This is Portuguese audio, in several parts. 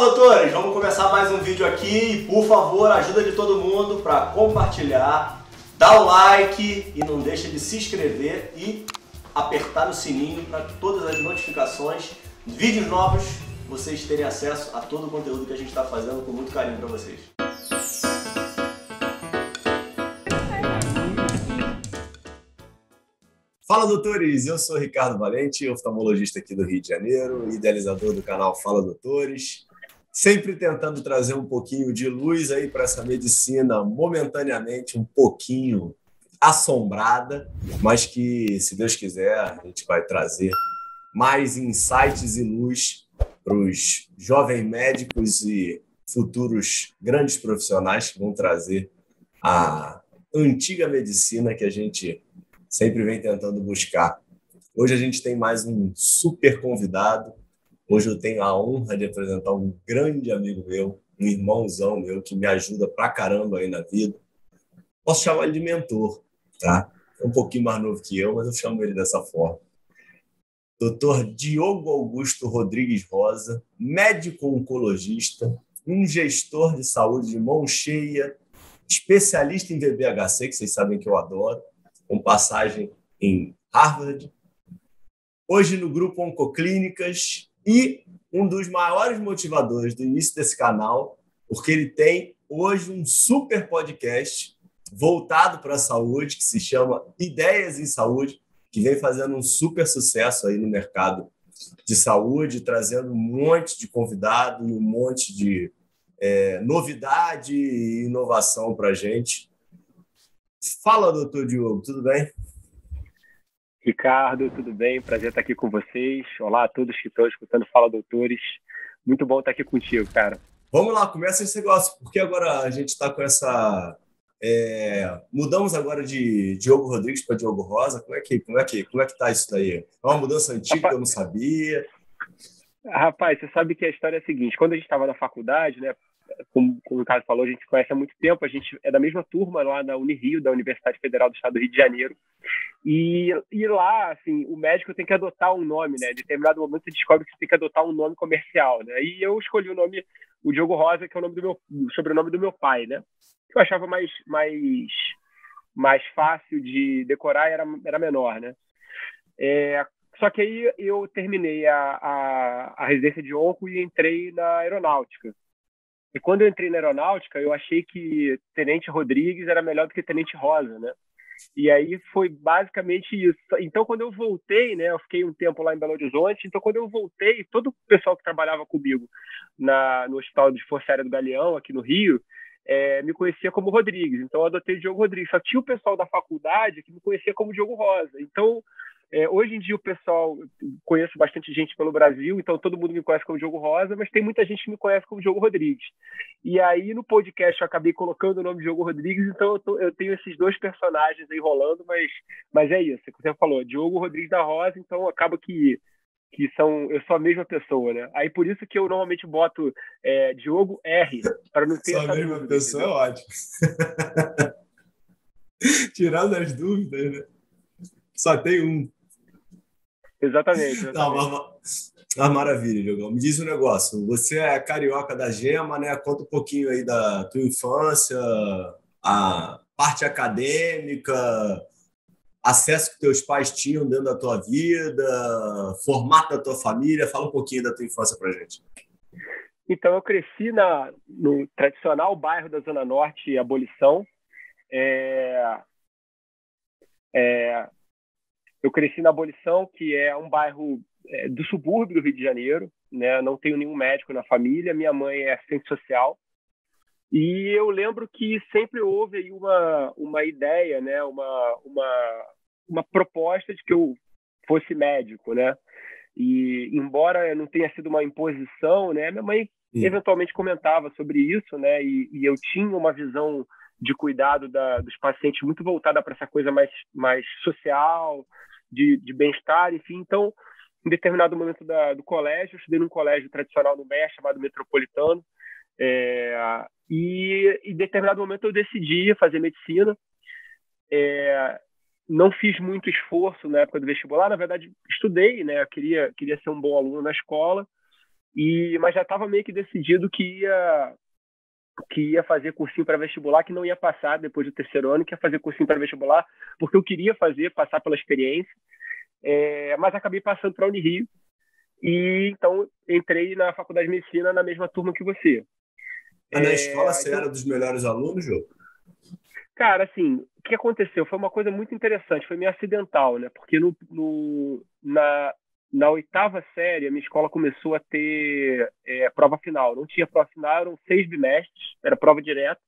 Fala, doutores! Vamos começar mais um vídeo aqui. Por favor, ajuda de todo mundo para compartilhar, dar o like e não deixa de se inscrever e apertar o sininho para todas as notificações, vídeos novos, vocês terem acesso a todo o conteúdo que a gente está fazendo com muito carinho para vocês. Fala, doutores! Eu sou Ricardo Valente, oftalmologista aqui do Rio de Janeiro, idealizador do canal Fala Doutores, sempre tentando trazer um pouquinho de luz aí para essa medicina momentaneamente um pouquinho assombrada, mas que, se Deus quiser, a gente vai trazer mais insights e luz para os jovens médicos e futuros grandes profissionais que vão trazer a antiga medicina que a gente sempre vem tentando buscar. Hoje a gente tem mais um super convidado. Hoje eu tenho a honra de apresentar um grande amigo meu, um irmãozão meu, que me ajuda pra caramba aí na vida. Posso chamar ele de mentor, tá? É um pouquinho mais novo que eu, mas eu chamo ele dessa forma. Dr. Diogo Augusto Rodrigues Rosa, médico oncologista, um gestor de saúde de mão cheia, especialista em VBHC, que vocês sabem que eu adoro, com passagem em Harvard, hoje no grupo Oncoclínicas e um dos maiores motivadores do início desse canal, porque ele tem hoje um super podcast voltado para a saúde, que se chama Ideias em Saúde, que vem fazendo um super sucesso aí no mercado de saúde, trazendo um monte de convidado e um monte de novidade e inovação para a gente. Fala, doutor Diogo, tudo bem? Ricardo, tudo bem? Prazer estar aqui com vocês. Olá a todos que estão escutando Fala Doutores. Muito bom estar aqui contigo, cara. Vamos lá, começa esse negócio, porque agora a gente está com essa... mudamos agora de Diogo Rodrigues para Diogo Rosa. Como é que tá isso daí? É uma mudança antiga que eu não sabia. Rapaz, você sabe que a história é a seguinte. Quando a gente estava na faculdade, né? Como o Ricardo falou, a gente se conhece há muito tempo, a gente é da mesma turma lá da Unirio, da Universidade Federal do Estado do Rio de Janeiro, e lá, assim, o médico tem que adotar um nome, né? Em determinado momento você descobre que você tem que adotar um nome comercial, né? E eu escolhi o nome, o Diogo Rosa, que é o sobrenome do meu pai, né? Que eu achava mais fácil de decorar e era menor, né? Só que aí eu terminei a residência de onco e entrei na aeronáutica. E quando eu entrei na aeronáutica, eu achei que Tenente Rodrigues era melhor do que Tenente Rosa, né? E aí foi basicamente isso. Então, quando eu voltei, né, eu fiquei um tempo lá em Belo Horizonte, então quando eu voltei, todo o pessoal que trabalhava comigo no Hospital de Força Aérea do Galeão, aqui no Rio, me conhecia como Rodrigues. Então, eu adotei o Diogo Rodrigues. Só tinha o pessoal da faculdade que me conhecia como Diogo Rosa. Então, hoje em dia o pessoal, conheço bastante gente pelo Brasil, então todo mundo me conhece como Diogo Rosa, mas tem muita gente que me conhece como Diogo Rodrigues. E aí no podcast eu acabei colocando o nome de Diogo Rodrigues, então eu tenho esses dois personagens aí rolando, mas é isso, é o que você falou, Diogo Rodrigues da Rosa, então acaba que eu sou a mesma pessoa, né? Aí por isso que eu normalmente boto Diogo R, para não ter essa dúvida. Só a mesma pessoa, entendeu? É ótimo. Tirando as dúvidas, né? Só tem um. Exatamente. Não, maravilha, Diogão. Me diz um negócio. Você é carioca da gema, né? Conta um pouquinho aí da tua infância, a parte acadêmica, acesso que teus pais tinham dentro da tua vida, formato da tua família. Fala um pouquinho da tua infância pra gente. Então, eu cresci no tradicional bairro da Zona Norte, Abolição. Eu cresci na Abolição, que é um bairro do subúrbio do Rio de Janeiro, né? Não tenho nenhum médico na família, minha mãe é assistente social. E eu lembro que sempre houve aí uma ideia, né? uma proposta de que eu fosse médico, né? E embora não tenha sido uma imposição, né? Minha mãe eventualmente comentava sobre isso, né? E eu tinha uma visão de cuidado dos pacientes muito voltada para essa coisa mais social, de bem-estar, enfim. Então, em determinado momento do colégio, eu estudei num colégio tradicional no MEA, chamado Metropolitano, e em determinado momento eu decidi fazer medicina. Não fiz muito esforço na época do vestibular, na verdade, estudei, né? Eu queria ser um bom aluno na escola, Mas já estava meio que decidido que ia fazer cursinho para vestibular, que não ia passar depois do terceiro ano, que ia fazer cursinho para vestibular, porque eu queria passar pela experiência, mas acabei passando para a Unirio, e então entrei na Faculdade de Medicina na mesma turma que você. Na escola você era dos melhores alunos, Jô? Cara, assim, o que aconteceu? Foi uma coisa muito interessante, foi meio acidental, né? Porque na oitava série, a minha escola começou a ter prova final. Não tinha prova final, eram 6 bimestres, era prova direta.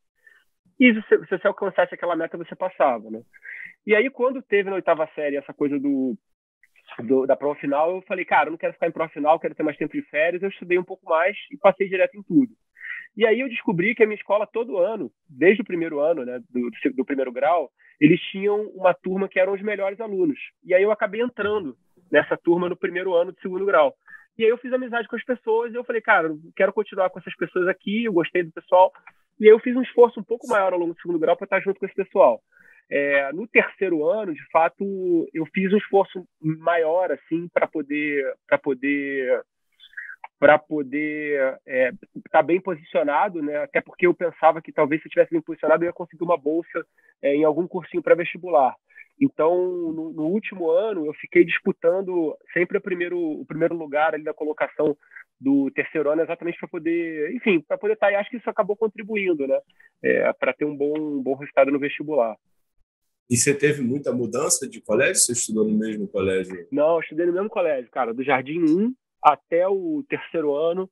E se você alcançasse aquela meta, você passava, né? E aí, quando teve na oitava série essa coisa da prova final, eu falei, cara, eu não quero ficar em prova final, quero ter mais tempo de férias. Eu estudei um pouco mais e passei direto em tudo. E aí eu descobri que a minha escola, todo ano, desde o primeiro ano, né, do primeiro grau, eles tinham uma turma que eram os melhores alunos. E aí eu acabei entrando nessa turma no primeiro ano do segundo grau. E aí eu fiz amizade com as pessoas e eu falei, cara, eu quero continuar com essas pessoas aqui, eu gostei do pessoal. E aí eu fiz um esforço um pouco maior ao longo do segundo grau para estar junto com esse pessoal. No terceiro ano, de fato, eu fiz um esforço maior assim para poder estar bem posicionado, né? Até porque eu pensava que talvez se eu tivesse bem posicionado eu ia conseguir uma bolsa em algum cursinho pré-vestibular. Então, no último ano, eu fiquei disputando sempre o primeiro lugar ali da colocação do terceiro ano, exatamente para poder, enfim, para poder estar. E acho que isso acabou contribuindo, né? Para ter um bom resultado no vestibular. E você teve muita mudança de colégio? Você estudou no mesmo colégio? Não, eu estudei no mesmo colégio, cara, do Jardim 1 até o terceiro ano.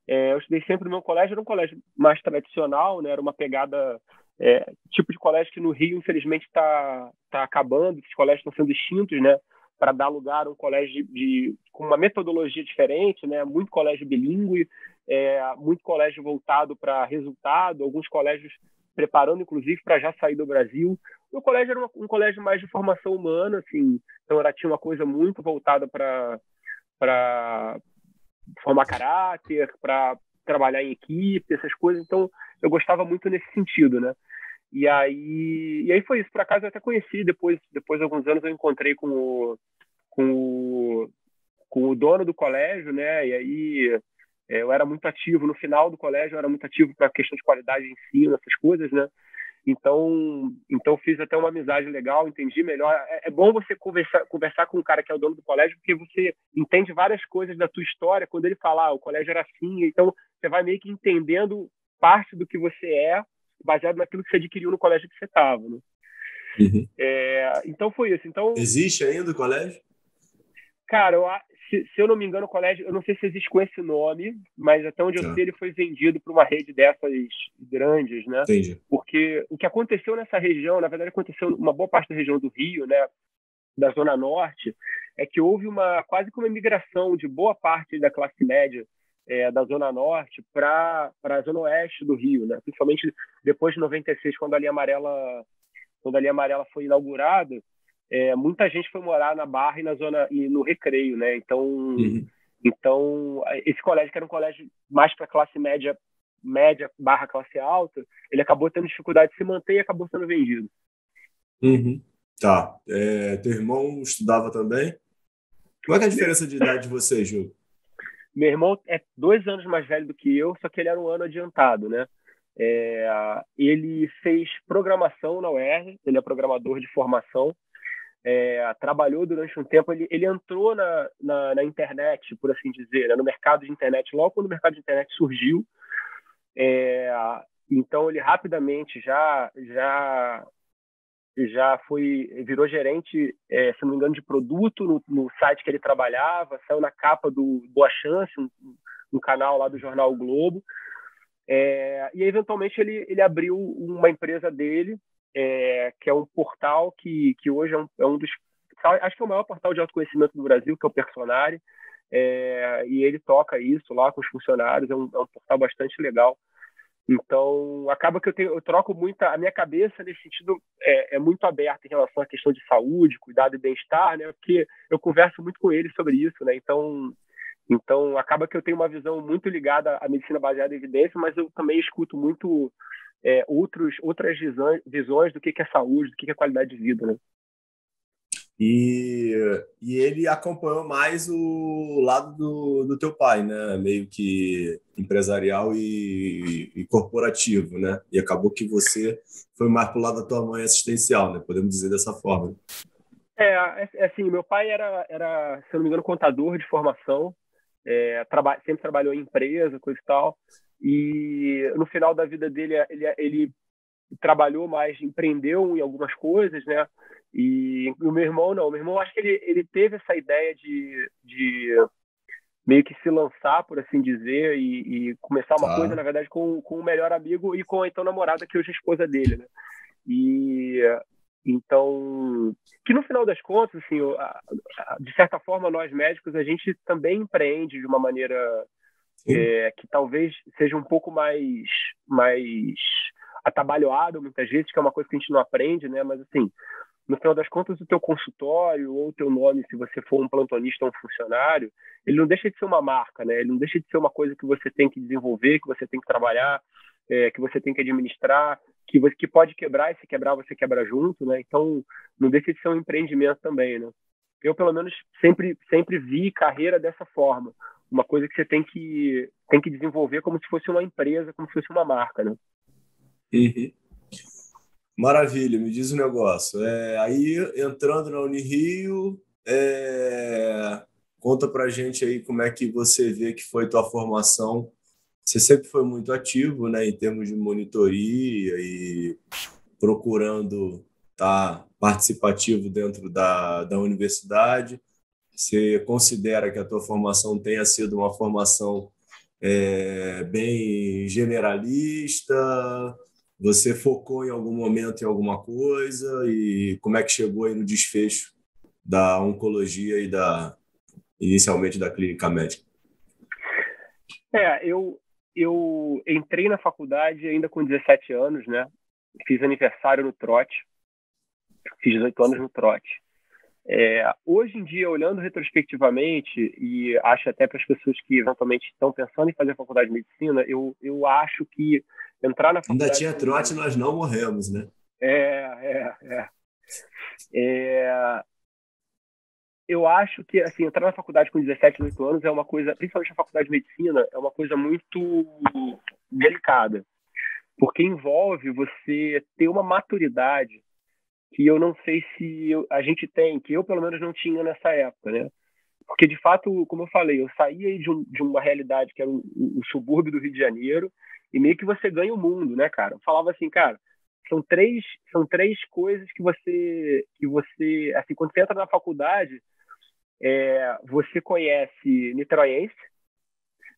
Eu estudei sempre no meu colégio, era um colégio mais tradicional, né? Era uma pegada, tipo de colégio que no Rio, infelizmente, está acabando, esses colégios estão sendo extintos, né? Para dar lugar a um colégio com uma metodologia diferente, né? Muito colégio bilíngue, muito colégio voltado para resultado, alguns colégios preparando, inclusive, para já sair do Brasil. O colégio era um colégio mais de formação humana, assim, então tinha uma coisa muito voltada para formar caráter, para trabalhar em equipe, essas coisas. Então, eu gostava muito nesse sentido, né? E aí foi isso. Por acaso, eu até conheci, depois de alguns anos, eu encontrei com o dono do colégio, né? E aí eu era muito ativo. No final do colégio, eu era muito ativo para a questão de qualidade de ensino, essas coisas, né? Então fiz até uma amizade legal, entendi melhor. É bom você conversar com um cara que é o dono do colégio, porque você entende várias coisas da tua história. Quando ele fala, o colégio era assim, então você vai meio que entendendo parte do que você baseado naquilo que você adquiriu no colégio que você estava, né? Uhum. Então foi isso. Então, existe ainda o colégio? Cara, se eu não me engano, o colégio, eu não sei se existe com esse nome, mas até onde eu sei, ele foi vendido para uma rede dessas grandes, né? Entendi. Porque o que aconteceu nessa região, na verdade, aconteceu uma boa parte da região do Rio, né? Da Zona Norte, é que houve quase que uma migração de boa parte da classe média da Zona Norte para a Zona Oeste do Rio, né? Principalmente depois de 96, quando a linha amarela foi inaugurada. Muita gente foi morar na Barra e no Recreio, né? Então, esse colégio, que era um colégio mais para classe média barra classe alta, ele acabou tendo dificuldade de se manter e acabou sendo vendido. Uhum. Tá. Teu irmão estudava também? Qual é a diferença de idade de vocês, Júlio? Meu irmão é 2 anos mais velho do que eu, só que ele era um ano adiantado, né? Ele fez programação na UERJ, ele é programador de formação. Trabalhou durante um tempo, ele entrou na internet, por assim dizer, né, no mercado de internet, logo quando o mercado de internet surgiu. Então ele rapidamente já virou gerente, se não me engano, de produto no site que ele trabalhava, saiu na capa do Boa Chance, um canal lá do jornal o Globo. E eventualmente ele abriu uma empresa dele, que é um portal que hoje é um dos, acho que é o maior portal de autoconhecimento do Brasil, que é o Personare, e ele toca isso lá com os funcionários. É um portal bastante legal. Então, acaba que eu troco muito, a minha cabeça nesse sentido é muito aberta em relação à questão de saúde, cuidado e bem-estar, né? Porque eu converso muito com ele sobre isso, né? Então, acaba que eu tenho uma visão muito ligada à medicina baseada em evidência, mas eu também escuto muito outras visões do que é saúde, do que é qualidade de vida, né? E, e ele acompanhou mais o lado do teu pai, né? Meio que empresarial e corporativo, né? E acabou que você foi mais pro lado da tua mãe assistencial, né? Podemos dizer dessa forma. Assim, meu pai era, se eu não me engano, contador de formação, sempre trabalhou em empresa, coisa e tal, e no final da vida dele, ele trabalhou mais, empreendeu em algumas coisas, né? E o meu irmão não. O meu irmão, acho que ele teve essa ideia de meio que se lançar, por assim dizer, e começar uma coisa, Tá. na verdade, com o melhor amigo e com a então namorada, que hoje é a esposa dele, né? E então, que no final das contas, assim, de certa forma, nós médicos, a gente também empreende de uma maneira Sim. que talvez seja um pouco mais atabalhoado, muitas vezes, que é uma coisa que a gente não aprende, né? Mas, assim, no final das contas, o teu consultório ou o teu nome, se você for um plantonista ou um funcionário, ele não deixa de ser uma marca, né? Ele não deixa de ser uma coisa que você tem que desenvolver, que você tem que trabalhar, que você tem que administrar, que pode quebrar, e se quebrar, você quebra junto, né? Então, não deixa de ser um empreendimento também, né? Eu, pelo menos, sempre vi carreira dessa forma. Uma coisa que você tem que desenvolver como se fosse uma empresa, como se fosse uma marca, né? Uhum. Maravilha, me diz um negócio. Aí, entrando na Unirio, conta pra gente aí como é que você vê que foi tua formação. Você sempre foi muito ativo, né, em termos de monitoria e procurando estar participativo dentro da universidade. Você considera que a tua formação tenha sido uma formação bem generalista? Você focou em algum momento em alguma coisa? E como é que chegou aí no desfecho da oncologia inicialmente da clínica médica? Eu entrei na faculdade ainda com 17 anos, né? Fiz aniversário no trote, fiz 18 anos no trote. Hoje em dia, olhando retrospectivamente, e acho até para as pessoas que eventualmente estão pensando em fazer a faculdade de medicina, eu acho que entrar na Ainda faculdade tinha trote, com. nós não morremos, né? É, é, é. É, eu acho que assim, entrar na faculdade com 17, 18 anos é uma coisa, principalmente na faculdade de medicina, é uma coisa muito delicada, porque envolve você ter uma maturidade que eu não sei se a gente tem, que eu pelo menos não tinha nessa época, né? Porque, de fato, como eu falei, eu saí aí de uma realidade que era o subúrbio do Rio de Janeiro e meio que você ganha o mundo, né, cara? Eu falava assim, cara, são três coisas que você, assim, quando você entra na faculdade, você conhece niteroense,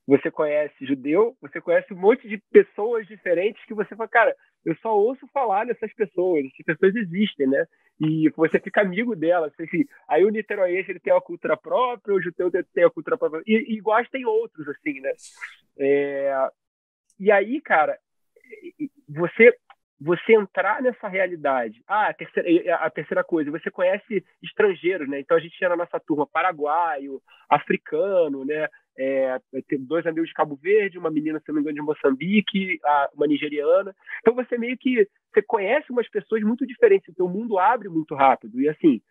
você conhece judeu, você conhece um monte de pessoas diferentes que você fala, cara, eu só ouço falar dessas pessoas, essas pessoas existem, né? E você fica amigo delas. Assim, aí o niteroense ele tem a cultura própria, o judeu tem a cultura própria, e iguais tem outros, assim, né? É, e aí, cara, você você entrar nessa realidade. A terceira coisa, você conhece estrangeiros, né? Então a gente tinha na nossa turma paraguaio, africano, né? Tem dois amigos de Cabo Verde, uma menina, se não me engano, de Moçambique, uma nigeriana. Então você meio que você conhece umas pessoas muito diferentes. Então o mundo abre muito rápido. E assim,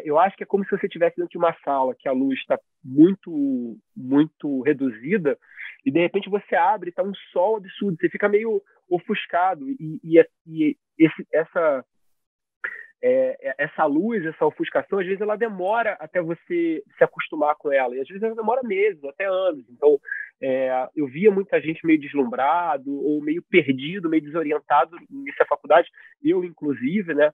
eu acho que é como se você estivesse dentro de uma sala que a luz está muito, muito reduzida e de repente você abre e está um sol absurdo. Você fica meio ofuscado essa luz, essa ofuscação, às vezes ela demora até você se acostumar com ela. E às vezes ela demora meses, até anos. Então, eu via muita gente meio deslumbrado ou meio perdido, meio desorientado nessa faculdade, eu inclusive, né?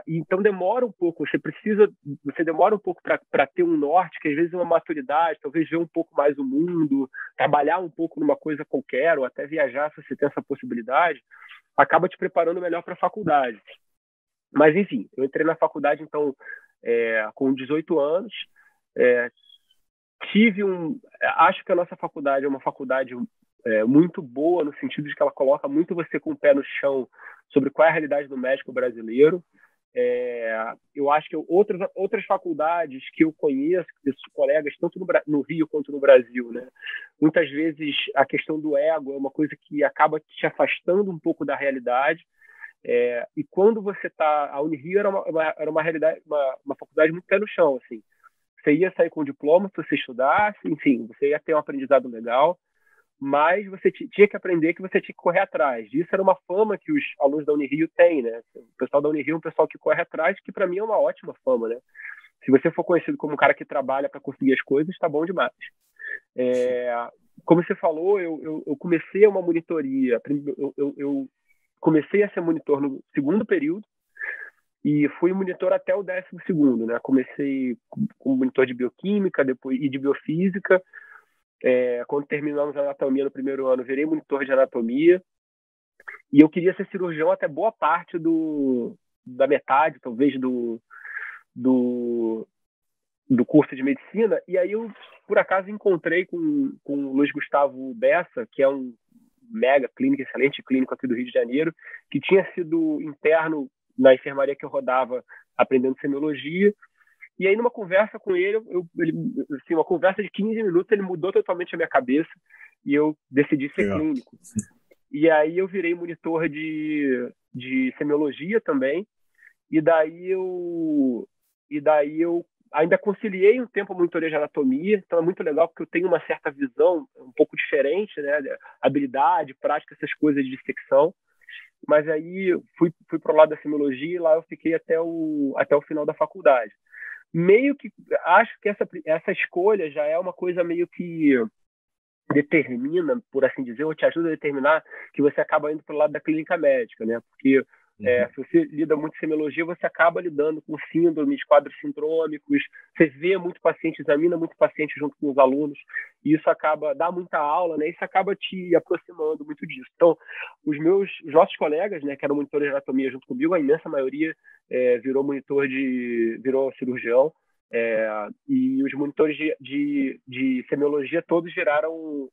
Então demora um pouco, você demora um pouco para ter um norte, que às vezes é uma maturidade, talvez ver um pouco mais o mundo, trabalhar um pouco numa coisa qualquer, ou até viajar se você tem essa possibilidade, acaba te preparando melhor para a faculdade. Mas enfim, eu entrei na faculdade então com 18 anos, é, acho que a nossa faculdade é uma faculdade muito boa no sentido de que ela coloca muito você com o pé no chão sobre qual é a realidade do médico brasileiro. Eu acho que outras faculdades que eu conheço, colegas, tanto no Rio quanto no Brasil, né? Muitas vezes a questão do ego é uma coisa que acaba te afastando um pouco da realidade. E quando você está... A Unirio era uma realidade, uma faculdade muito pé no chão, assim. Você ia sair com o diploma se você estudasse, enfim, você ia ter um aprendizado legal, mas você tinha que aprender que você tinha que correr atrás. Isso era uma fama que os alunos da Unirio têm, né? O pessoal da Unirio é um pessoal que corre atrás, que para mim é uma ótima fama, né? Se você for conhecido como um cara que trabalha para conseguir as coisas, está bom demais. Como você falou, eu comecei uma monitoria, eu comecei a ser monitor no segundo período e fui monitor até o 12º, né? Comecei como monitor de bioquímica depois e de biofísica. Quando terminamos a anatomia no primeiro ano, virei monitor de anatomia e eu queria ser cirurgião até boa parte da metade, talvez, do curso de medicina. E aí eu, por acaso, encontrei com o Luiz Gustavo Bessa, que é um mega clínico, excelente clínico aqui do Rio de Janeiro, que tinha sido interno na enfermaria que eu rodava aprendendo semiologia. E aí, numa conversa com ele, assim, uma conversa de 15 minutos, ele mudou totalmente a minha cabeça e eu decidi ser clínico. E aí eu virei monitor de semiologia também. E daí eu ainda conciliei um tempo a monitoria de anatomia, então é muito legal porque eu tenho uma certa visão um pouco diferente, né, habilidade, prática, essas coisas de dissecção. Mas aí fui para o lado da semiologia e lá eu fiquei até o final da faculdade. Meio que acho que essa escolha já é uma coisa meio que determina, por assim dizer, ou te ajuda a determinar que você acaba indo para o lado da clínica médica, né? Porque se você lida muito com semiologia, você acaba lidando com síndromes, quadros sindrômicos, você vê muito paciente, examina muito paciente junto com os alunos, e isso dá muita aula, né? Isso acaba te aproximando muito disso. Então, os nossos colegas, né, que eram monitores de anatomia junto comigo, a imensa maioria virou cirurgião, e os monitores de semiologia todos viraram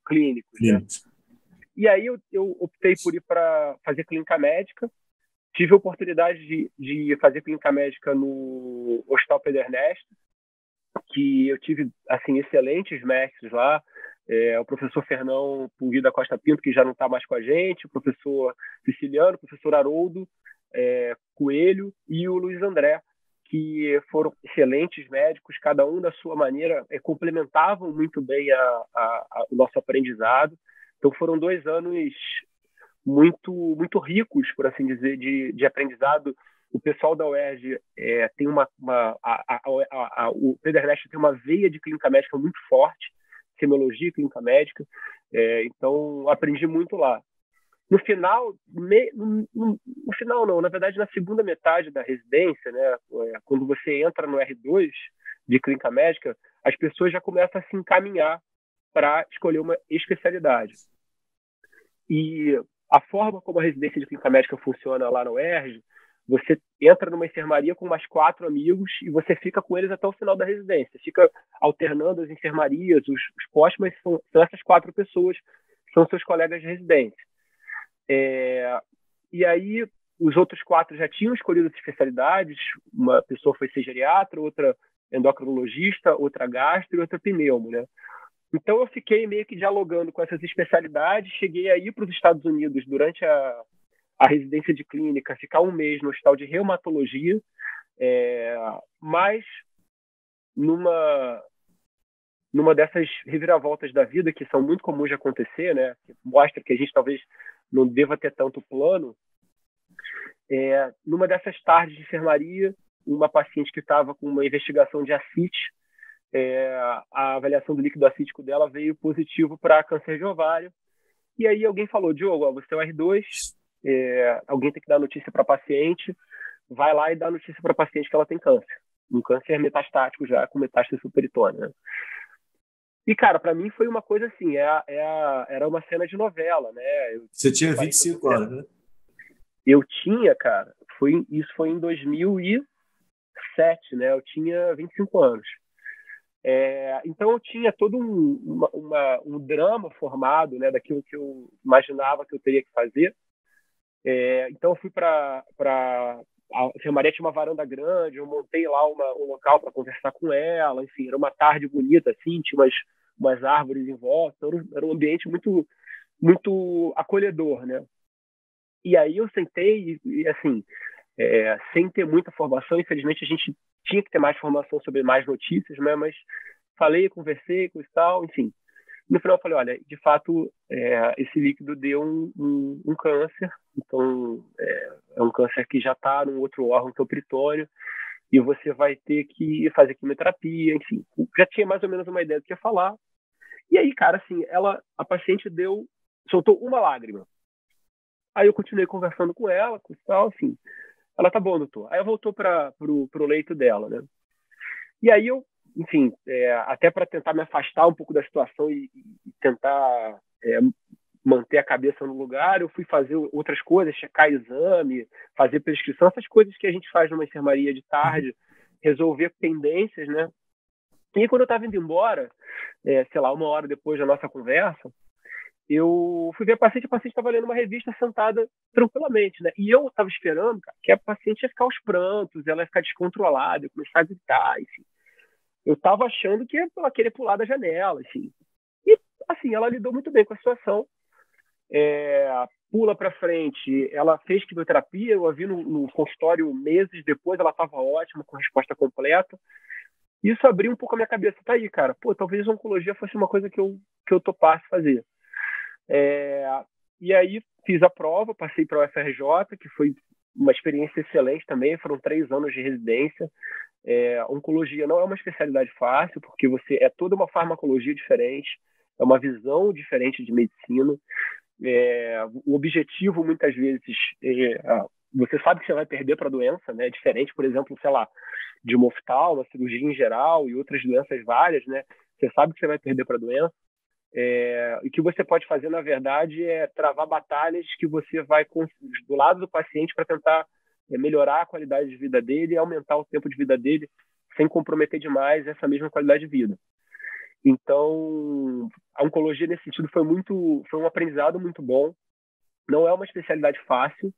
clínicos, né? E aí eu optei por ir para fazer clínica médica. Tive a oportunidade de fazer clínica médica no Hospital Pedro Ernesto, que eu tive assim excelentes mestres lá. O professor Fernão Pungi da Costa Pinto, que já não está mais com a gente, o professor Siciliano, o professor Haroldo Coelho e o Luiz André, que foram excelentes médicos, cada um da sua maneira, complementavam muito bem o nosso aprendizado. Então foram 2 anos muito, muito ricos, por assim dizer, de aprendizado. O pessoal da UERJ tem o Pedro Ernesto tem uma veia de clínica médica muito forte, semiologia e clínica médica, então aprendi muito lá. No final não, na verdade, na segunda metade da residência, né, quando você entra no R2 de clínica médica, as pessoas já começam a se encaminhar para escolher uma especialidade. E a forma como a residência de clínica médica funciona lá na UERJ, você entra numa enfermaria com mais 4 amigos e você fica com eles até o final da residência. Fica alternando as enfermarias, os postos, mas são essas 4 pessoas que são seus colegas de residência. E aí os outros 4 já tinham escolhido as especialidades. Uma pessoa foi ser geriatra, outra endocrinologista, outra gastro e outra pneumo, né? Então eu fiquei meio que dialogando com essas especialidades, cheguei a ir para os Estados Unidos durante a residência de clínica, ficar 1 mês no hospital de reumatologia, mas numa dessas reviravoltas da vida que são muito comuns de acontecer, né, que mostra que a gente talvez não deva ter tanto plano, numa dessas tardes de enfermaria, uma paciente que estava com uma investigação de ascite, a avaliação do líquido acítico dela veio positivo para câncer de ovário. E aí alguém falou: Diogo, você é o R2, alguém tem que dar notícia para a paciente, vai lá e dá notícia para a paciente que ela tem câncer. Um câncer metastático já, com metástase superitônia. Né? E, cara, para mim foi uma coisa assim, era uma cena de novela, né? Você tinha 25 anos, né? Eu tinha, cara, isso foi em 2007, né? Eu tinha 25 anos. Então eu tinha todo um drama formado, né, daquilo que eu imaginava que eu teria que fazer. Então eu fui para a enfermaria, tinha uma varanda grande, eu montei lá um local para conversar com ela, enfim, era uma tarde bonita, assim, tinha umas árvores em volta, era um ambiente muito, muito acolhedor, né? E aí eu sentei e assim, sem ter muita formação, infelizmente a gente tinha que ter mais formação sobre mais notícias, né? Mas falei, conversei com e tal, enfim. No final eu falei, olha, de fato, esse líquido deu um câncer, então é um câncer que já está num outro órgão, que é o peritônio, e você vai ter que fazer quimioterapia, enfim. Já tinha mais ou menos uma ideia do que ia falar. E aí, cara, assim, a paciente soltou uma lágrima. Aí eu continuei conversando com ela, com tal, assim. Ela, tá bom, doutor. Aí voltou pro leito dela, né? E aí eu, enfim, até para tentar me afastar um pouco da situação e tentar manter a cabeça no lugar, eu fui fazer outras coisas, checar exame, fazer prescrição, essas coisas que a gente faz numa enfermaria de tarde, resolver pendências, né? E aí, quando eu estava indo embora, sei lá, 1 hora depois da nossa conversa, eu fui ver a paciente estava lendo uma revista sentada tranquilamente, né? E eu estava esperando, cara, que a paciente ia ficar aos prantos, ela ia ficar descontrolada, ia começar a gritar, enfim. Eu estava achando que ela queria pular da janela, assim. E, assim, ela lidou muito bem com a situação. Pula para frente, ela fez quimioterapia, eu a vi no consultório meses depois, ela estava ótima, com resposta completa. Isso abriu um pouco a minha cabeça. Tá aí, cara. Pô, talvez a oncologia fosse uma coisa que eu topasse fazer. E aí fiz a prova, passei para o UFRJ, que foi uma experiência excelente também. Foram 3 anos de residência. Oncologia não é uma especialidade fácil, porque é toda uma farmacologia diferente, é uma visão diferente de medicina. O objetivo, muitas vezes, você sabe que você vai perder para a doença, né? É diferente, por exemplo, sei lá, de uma oftalmo, cirurgia em geral e outras doenças várias, né? Você sabe que você vai perder para a doença. E o que você pode fazer, na verdade, é travar batalhas que você vai do lado do paciente para tentar melhorar a qualidade de vida dele e aumentar o tempo de vida dele sem comprometer demais essa mesma qualidade de vida. Então, a oncologia, nesse sentido, foi um aprendizado muito bom. Não é uma especialidade fácil.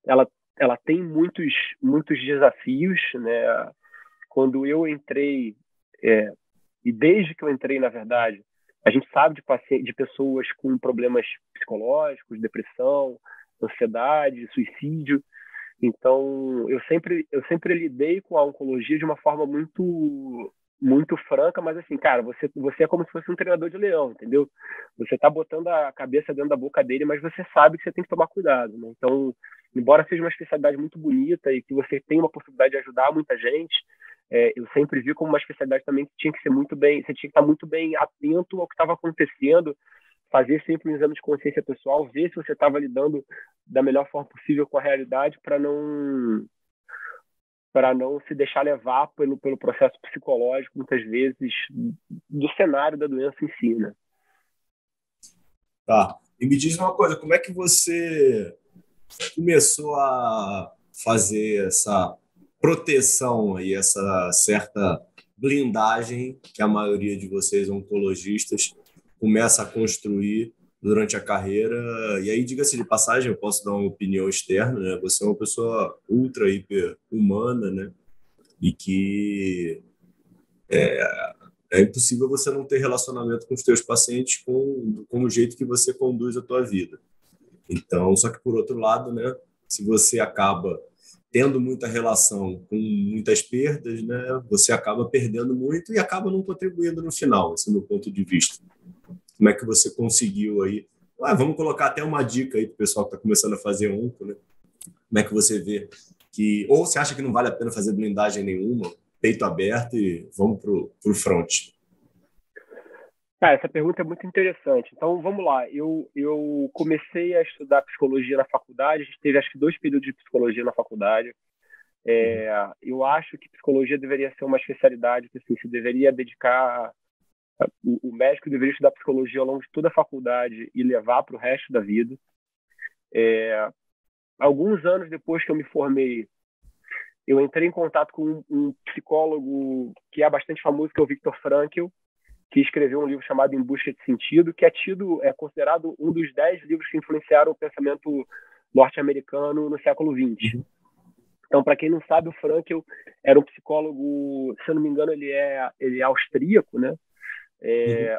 Ela tem muitos desafios, né? Quando eu entrei, e desde que eu entrei, na verdade, a gente sabe de pessoas com problemas psicológicos, depressão, ansiedade, suicídio. Então, eu sempre lidei com a oncologia de uma forma muito franca, mas assim, cara, você é como se fosse um treinador de leão, entendeu? Você tá botando a cabeça dentro da boca dele, mas você sabe que você tem que tomar cuidado, né? Então, embora seja uma especialidade muito bonita e que você tem uma possibilidade de ajudar muita gente, eu sempre vi como uma especialidade também que tinha que ser muito bem, você tinha que estar muito bem atento ao que estava acontecendo, fazer sempre um exame de consciência pessoal, ver se você estava lidando da melhor forma possível com a realidade para não se deixar levar pelo processo psicológico, muitas vezes, do cenário da doença em si, né? Tá. E me diz uma coisa, como é que você começou a fazer essa proteção e essa certa blindagem que a maioria de vocês oncologistas começa a construir durante a carreira? E aí, diga-se de passagem, eu posso dar uma opinião externa, né? Você é uma pessoa ultra, hiper humana, né? E que é impossível você não ter relacionamento com os teus pacientes com o jeito que você conduz a tua vida. Então, só que por outro lado, né, se você acaba tendo muita relação com muitas perdas, né, você acaba perdendo muito e acaba não contribuindo no final, esse é o meu ponto de vista. Como é que você conseguiu aí? Vamos colocar até uma dica aí para o pessoal que está começando a fazer onco, né? Como é que você vê que, ou você acha que não vale a pena fazer blindagem nenhuma, peito aberto e vamos pro front? Essa pergunta é muito interessante. Então, vamos lá. Eu comecei a estudar psicologia na faculdade. A gente teve, acho que, 2 períodos de psicologia na faculdade. Eu acho que psicologia deveria ser uma especialidade que assim, se deveria dedicar... O médico deveria estudar psicologia ao longo de toda a faculdade e levar para o resto da vida. Alguns anos depois que eu me formei, eu entrei em contato com um psicólogo que é bastante famoso, que é o Viktor Frankl, que escreveu um livro chamado Em Busca de Sentido, que é considerado um dos 10 livros que influenciaram o pensamento norte-americano no século XX. Então, para quem não sabe, o Frankl era um psicólogo, se eu não me engano, ele é austríaco, né?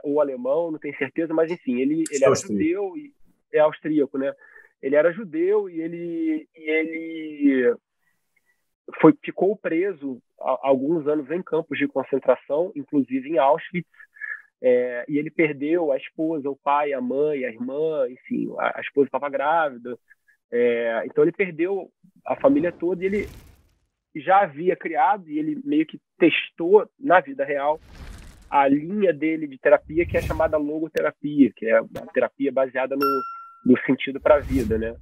Ou alemão, não tenho certeza, mas enfim, ele era judeu é austríaco, né? Ele era judeu e ele ficou preso há alguns anos em campos de concentração, inclusive em Auschwitz, e ele perdeu a esposa, o pai, a mãe, a irmã, enfim, a esposa estava grávida. Então ele perdeu a família toda e ele já havia criado, e ele meio que testou na vida real a linha dele de terapia, que é chamada logoterapia, que é uma terapia baseada no sentido para a vida, né?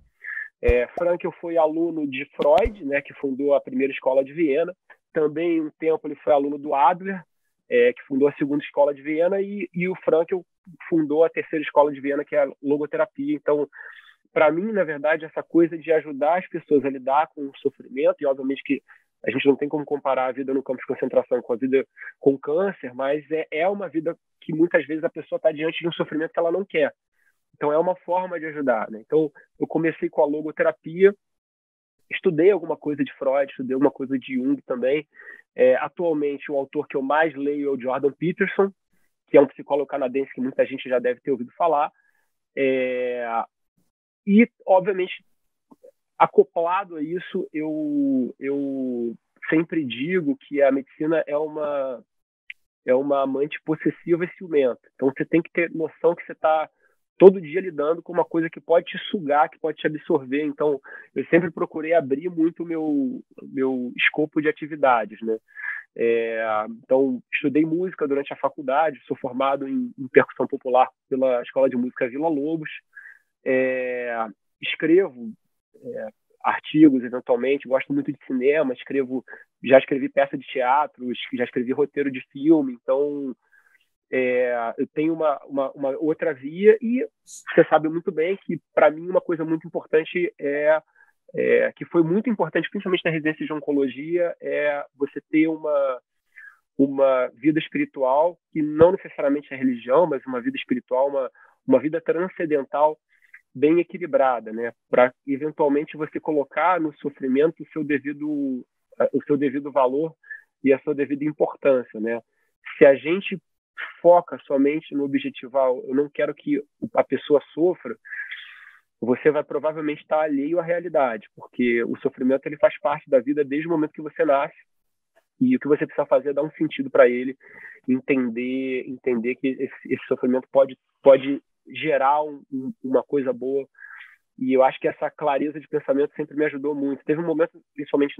Frankl foi aluno de Freud, né, que fundou a primeira escola de Viena. Também, um tempo, ele foi aluno do Adler, que fundou a segunda escola de Viena, e o Frankl fundou a terceira escola de Viena, que é a logoterapia. Então, para mim, na verdade, essa coisa de ajudar as pessoas a lidar com o sofrimento, e obviamente que a gente não tem como comparar a vida no campo de concentração com a vida com câncer, mas é uma vida que muitas vezes a pessoa está diante de um sofrimento que ela não quer. Então, é uma forma de ajudar, né? Então, eu comecei com a logoterapia, estudei alguma coisa de Freud, estudei alguma coisa de Jung também. Atualmente, o autor que eu mais leio é o Jordan Peterson, que é um psicólogo canadense que muita gente já deve ter ouvido falar. E, obviamente, acoplado a isso, eu sempre digo que a medicina é uma amante possessiva e ciumenta. Então, você tem que ter noção que você está todo dia lidando com uma coisa que pode te sugar, que pode te absorver. Então, eu sempre procurei abrir muito o meu escopo de atividades, né? Então, estudei música durante a faculdade, sou formado em percussão popular pela Escola de Música Vila Lobos. Escrevo artigos, eventualmente, gosto muito de cinema, já escrevi peça de teatro, já escrevi roteiro de filme, então eu tenho uma outra via, e você sabe muito bem que, para mim, uma coisa muito importante que foi muito importante, principalmente na residência de oncologia, é você ter uma vida espiritual, que não necessariamente é religião, mas uma vida espiritual, uma vida transcendental bem equilibrada, né? Para, eventualmente, você colocar no sofrimento o seu devido valor e a sua devida importância, né? Se a gente foca somente no objetival, eu não quero que a pessoa sofra, você vai provavelmente estar alheio à realidade, porque o sofrimento ele faz parte da vida desde o momento que você nasce, e o que você precisa fazer é dar um sentido para ele, entender que esse sofrimento pode gerar uma coisa boa. E eu acho que essa clareza de pensamento sempre me ajudou muito. Teve um momento, principalmente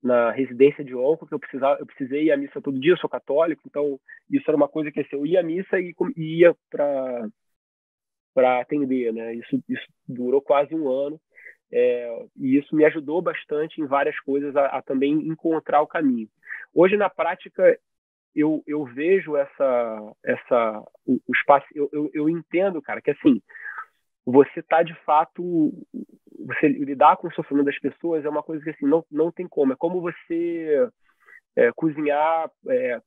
na residência de onco, que eu precisei ir à missa todo dia. Eu sou católico, então isso era uma coisa que eu ia à missa e ia para atender, né? Isso durou quase um ano, e isso me ajudou bastante em várias coisas a também encontrar o caminho. Hoje, na prática, eu vejo o espaço, eu entendo, cara, que assim, você tá de fato, você lidar com o sofrimento das pessoas é uma coisa que assim, não tem como. É como você cozinhar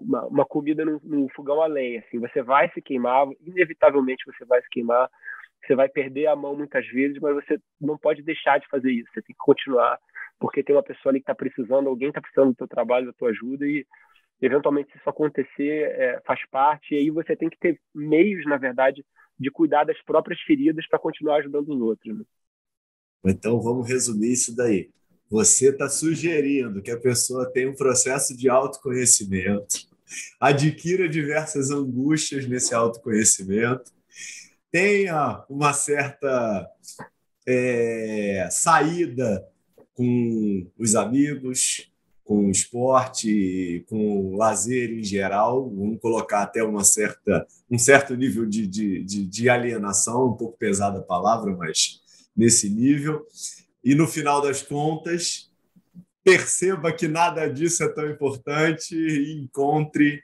uma comida num fogão a lenha. Assim, você vai se queimar, inevitavelmente você vai se queimar, você vai perder a mão muitas vezes, mas você não pode deixar de fazer isso. Você tem que continuar, porque tem uma pessoa ali que está precisando, alguém está precisando do teu trabalho, da tua ajuda, e eventualmente, se isso acontecer, faz parte, e aí você tem que ter meios, na verdade, de cuidar das próprias feridas para continuar ajudando os outros, né? Então, vamos resumir isso daí. Você está sugerindo que a pessoa tenha um processo de autoconhecimento, adquira diversas angústias nesse autoconhecimento, tenha uma certa saída com os amigos, com o esporte, com o lazer em geral, vamos colocar até um certo nível de alienação, um pouco pesada a palavra, mas nesse nível. E, no final das contas, perceba que nada disso é tão importante e encontre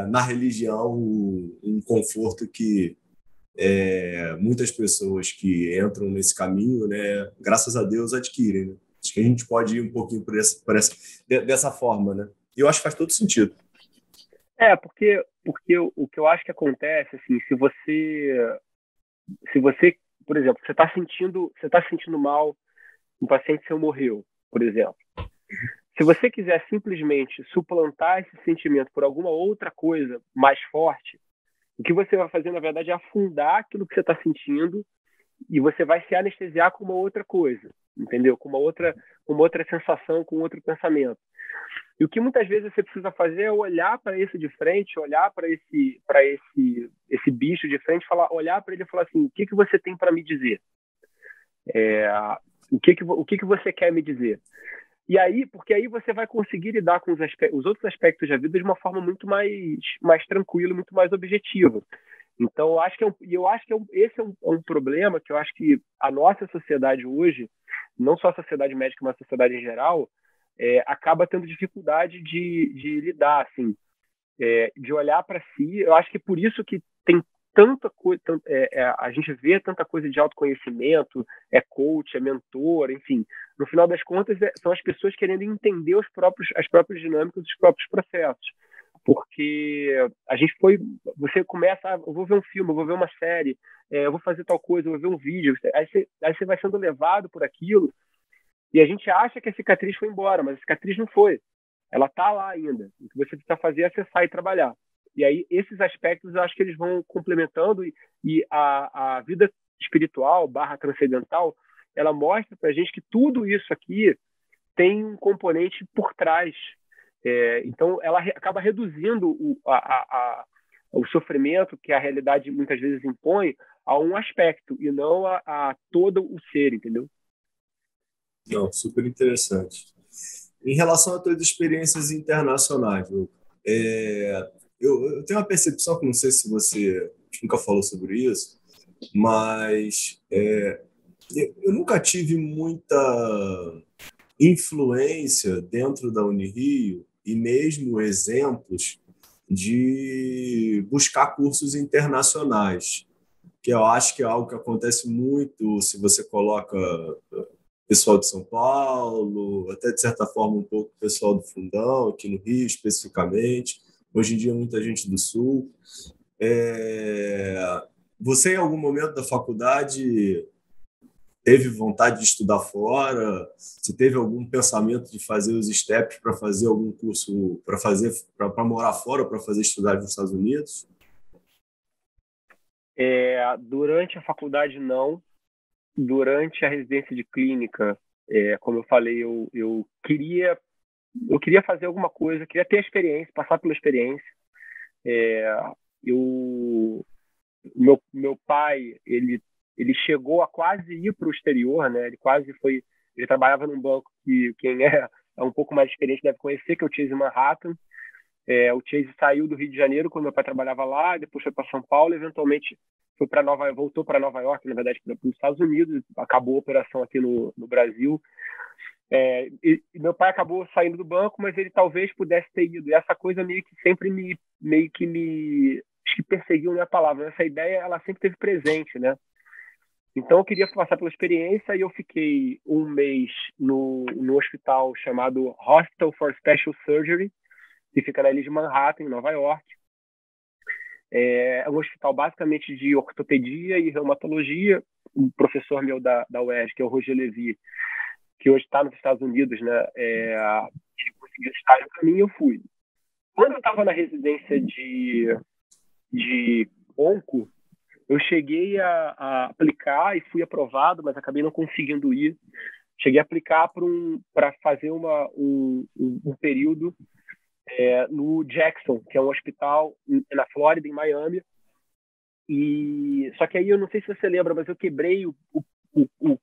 na religião um conforto que muitas pessoas que entram nesse caminho, né, graças a Deus, adquirem, né? Acho que a gente pode ir um pouquinho dessa forma, né? E eu acho que faz todo sentido. Porque o que eu acho que acontece, assim, se você, por exemplo, você está sentindo mal, um paciente seu morreu, por exemplo. Se você quiser simplesmente suplantar esse sentimento por alguma outra coisa mais forte, O que você vai fazer, na verdade, é afundar aquilo que você está sentindo e você vai se anestesiar com uma outra coisa, entendeu? Com uma outra sensação, com outro pensamento. E o que muitas vezes você precisa fazer é olhar para esse de frente, olhar para esse bicho de frente, olhar para ele e falar assim: o que você tem para me dizer? O que você quer me dizer? E aí, porque aí você vai conseguir lidar com os outros aspectos da vida de uma forma muito mais tranquila, muito mais objetiva. Então, eu acho que esse é um problema que eu acho que a nossa sociedade hoje, não só a sociedade médica, mas a sociedade em geral, acaba tendo dificuldade de lidar, assim, de olhar para si. Eu acho que por isso que tem tanta coisa, a gente vê tanta coisa de autoconhecimento, coach, mentor, enfim. No final das contas, são as pessoas querendo entender as próprias dinâmicas, os próprios processos. Porque você começa, eu vou ver um filme, eu vou ver uma série, eu vou fazer tal coisa, eu vou ver um vídeo, aí você vai sendo levado por aquilo, e a gente acha que a cicatriz foi embora, mas a cicatriz não foi. Ela está lá ainda. O que você precisa fazer é acessar e trabalhar. E aí, esses aspectos, eu acho que eles vão complementando, e a vida espiritual, /transcendental, ela mostra para a gente que tudo isso aqui tem um componente por trás. Então, ela acaba reduzindo o sofrimento que a realidade muitas vezes impõe a um aspecto, e não a todo o ser, entendeu? Não, super interessante. Em relação a tuas experiências internacionais, eu tenho uma percepção que não sei se você nunca falou sobre isso, mas eu nunca tive muita influência dentro da Unirio e mesmo exemplos de buscar cursos internacionais, que eu acho que é algo que acontece muito se você coloca pessoal de São Paulo, até de certa forma um pouco pessoal do Fundão, aqui no Rio especificamente, hoje em dia muita gente do Sul. Você, em algum momento da faculdade, teve vontade de estudar fora? Você teve algum pensamento de fazer os steps para fazer algum curso, para morar fora, para fazer estudar nos Estados Unidos? Durante a faculdade, não. Durante a residência de clínica, como eu falei, eu queria fazer alguma coisa, queria ter a experiência, passar pela experiência. Meu pai, ele chegou a quase ir para o exterior, né? Ele trabalhava num banco que quem é um pouco mais experiente deve conhecer, que é o Chase Manhattan. O Chase saiu do Rio de Janeiro quando meu pai trabalhava lá, depois foi para São Paulo, eventualmente voltou para Nova York, na verdade, para os Estados Unidos, acabou a operação aqui no Brasil. E meu pai acabou saindo do banco, mas ele talvez pudesse ter ido. E essa coisa meio que sempre me acho que perseguiu, não é a palavra. Essa ideia, ela sempre esteve presente, né? Então eu queria passar pela experiência, e eu fiquei um mês no hospital chamado Hospital for Special Surgery, que fica na ilha de Manhattan, em Nova York. É um hospital basicamente de ortopedia e reumatologia. Um professor meu da UERJ, que é o Roger Levy, que hoje está nos Estados Unidos, né? Ele conseguiu estágio para mim e eu fui. Quando eu estava na residência de onco, eu cheguei a aplicar e fui aprovado, mas acabei não conseguindo ir. Cheguei a aplicar para fazer um período no Jackson, que é um hospital na Flórida, em Miami. Só que aí eu não sei se você lembra, mas eu quebrei o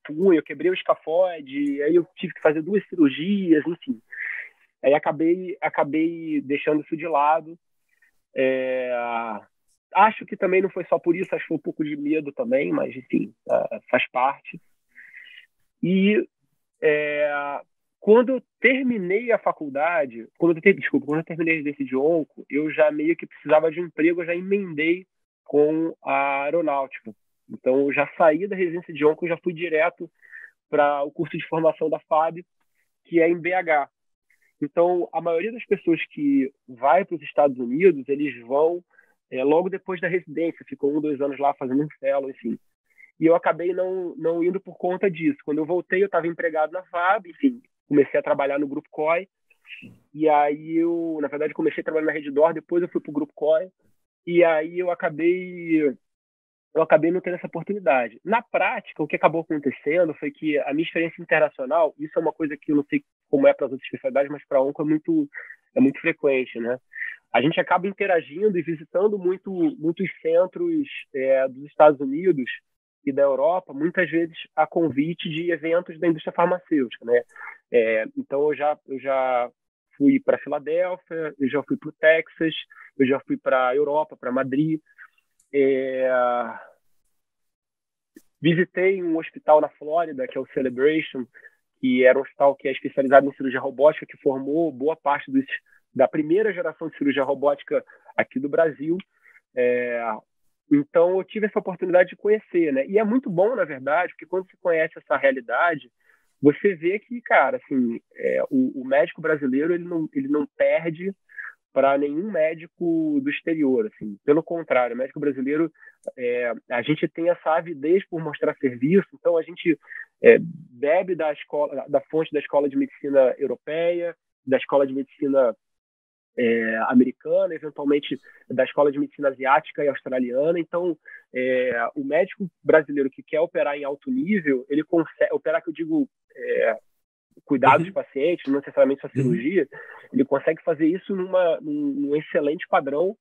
punho, eu quebrei o escafoide, aí eu tive que fazer 2 cirurgias, enfim. Aí acabei deixando isso de lado. Acho que também não foi só por isso, acho que foi um pouco de medo também, mas enfim, faz parte. E quando eu terminei a faculdade, quando eu terminei a residência de onco, eu já meio que precisava de um emprego, eu já emendei com a aeronáutica. Então, eu já saí da residência de onco e já fui direto para o curso de formação da FAB, que é em BH. Então, a maioria das pessoas que vai para os Estados Unidos, eles vão logo depois da residência, ficam 1, 2 anos lá fazendo um fellow, enfim. E eu acabei não indo por conta disso. Quando eu voltei, eu estava empregado na FAB, enfim, comecei a trabalhar no Grupo COI, e aí eu, na verdade, comecei a trabalhar na Redditor, depois eu fui para o Grupo COI, E aí eu acabei não tendo essa oportunidade. Na prática, o que acabou acontecendo foi que a minha experiência internacional, isso é uma coisa que eu não sei como é para as outras especialidades, mas para a onco é muito frequente, né? A gente acaba interagindo e visitando muitos centros dos Estados Unidos e da Europa, muitas vezes a convite de eventos da indústria farmacêutica, né? Então eu já fui para Filadélfia, eu já fui para o Texas, eu já fui para a Europa, para Madrid. Visitei um hospital na Flórida, que é o Celebration, que era um hospital que é especializado em cirurgia robótica, que formou boa parte da primeira geração de cirurgia robótica aqui do Brasil. Então, eu tive essa oportunidade de conhecer, né? E é muito bom, na verdade, porque quando você conhece essa realidade, você vê que, cara, assim, o médico brasileiro ele não perde para nenhum médico do exterior, assim. Pelo contrário, o médico brasileiro, a gente tem essa avidez por mostrar serviço, então a gente bebe da fonte da escola de medicina europeia, da escola de medicina americana, eventualmente da escola de medicina asiática e australiana. Então, o médico brasileiro que quer operar em alto nível, ele consegue operar, que eu digo, cuidar dos pacientes, não necessariamente só cirurgia, ele consegue fazer isso num excelente padrão,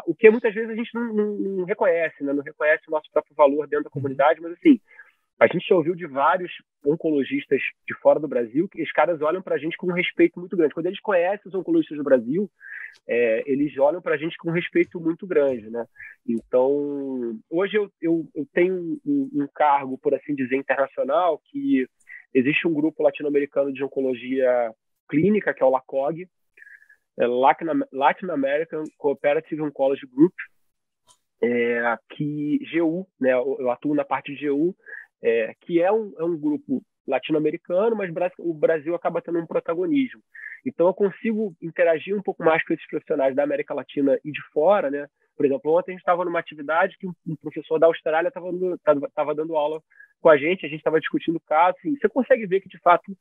o que muitas vezes a gente não reconhece, né? Não reconhece o nosso próprio valor dentro da comunidade, mas assim, a gente já ouviu de vários oncologistas de fora do Brasil que os caras olham para a gente com um respeito muito grande. Quando eles conhecem os oncologistas do Brasil, eles olham para a gente com um respeito muito grande, né? Então, hoje eu tenho um cargo, por assim dizer, internacional, que existe um grupo latino-americano de oncologia clínica, que é o LACOG, Latin American Cooperative Oncology Group, que GU, né? Eu atuo na parte de GU, que é um grupo latino-americano, mas o Brasil acaba tendo um protagonismo. Então, eu consigo interagir um pouco mais com esses profissionais da América Latina e de fora, né? Por exemplo, ontem a gente estava numa atividade que um professor da Austrália estava dando aula com a gente estava discutindo o caso. Assim, você consegue ver que, de fato,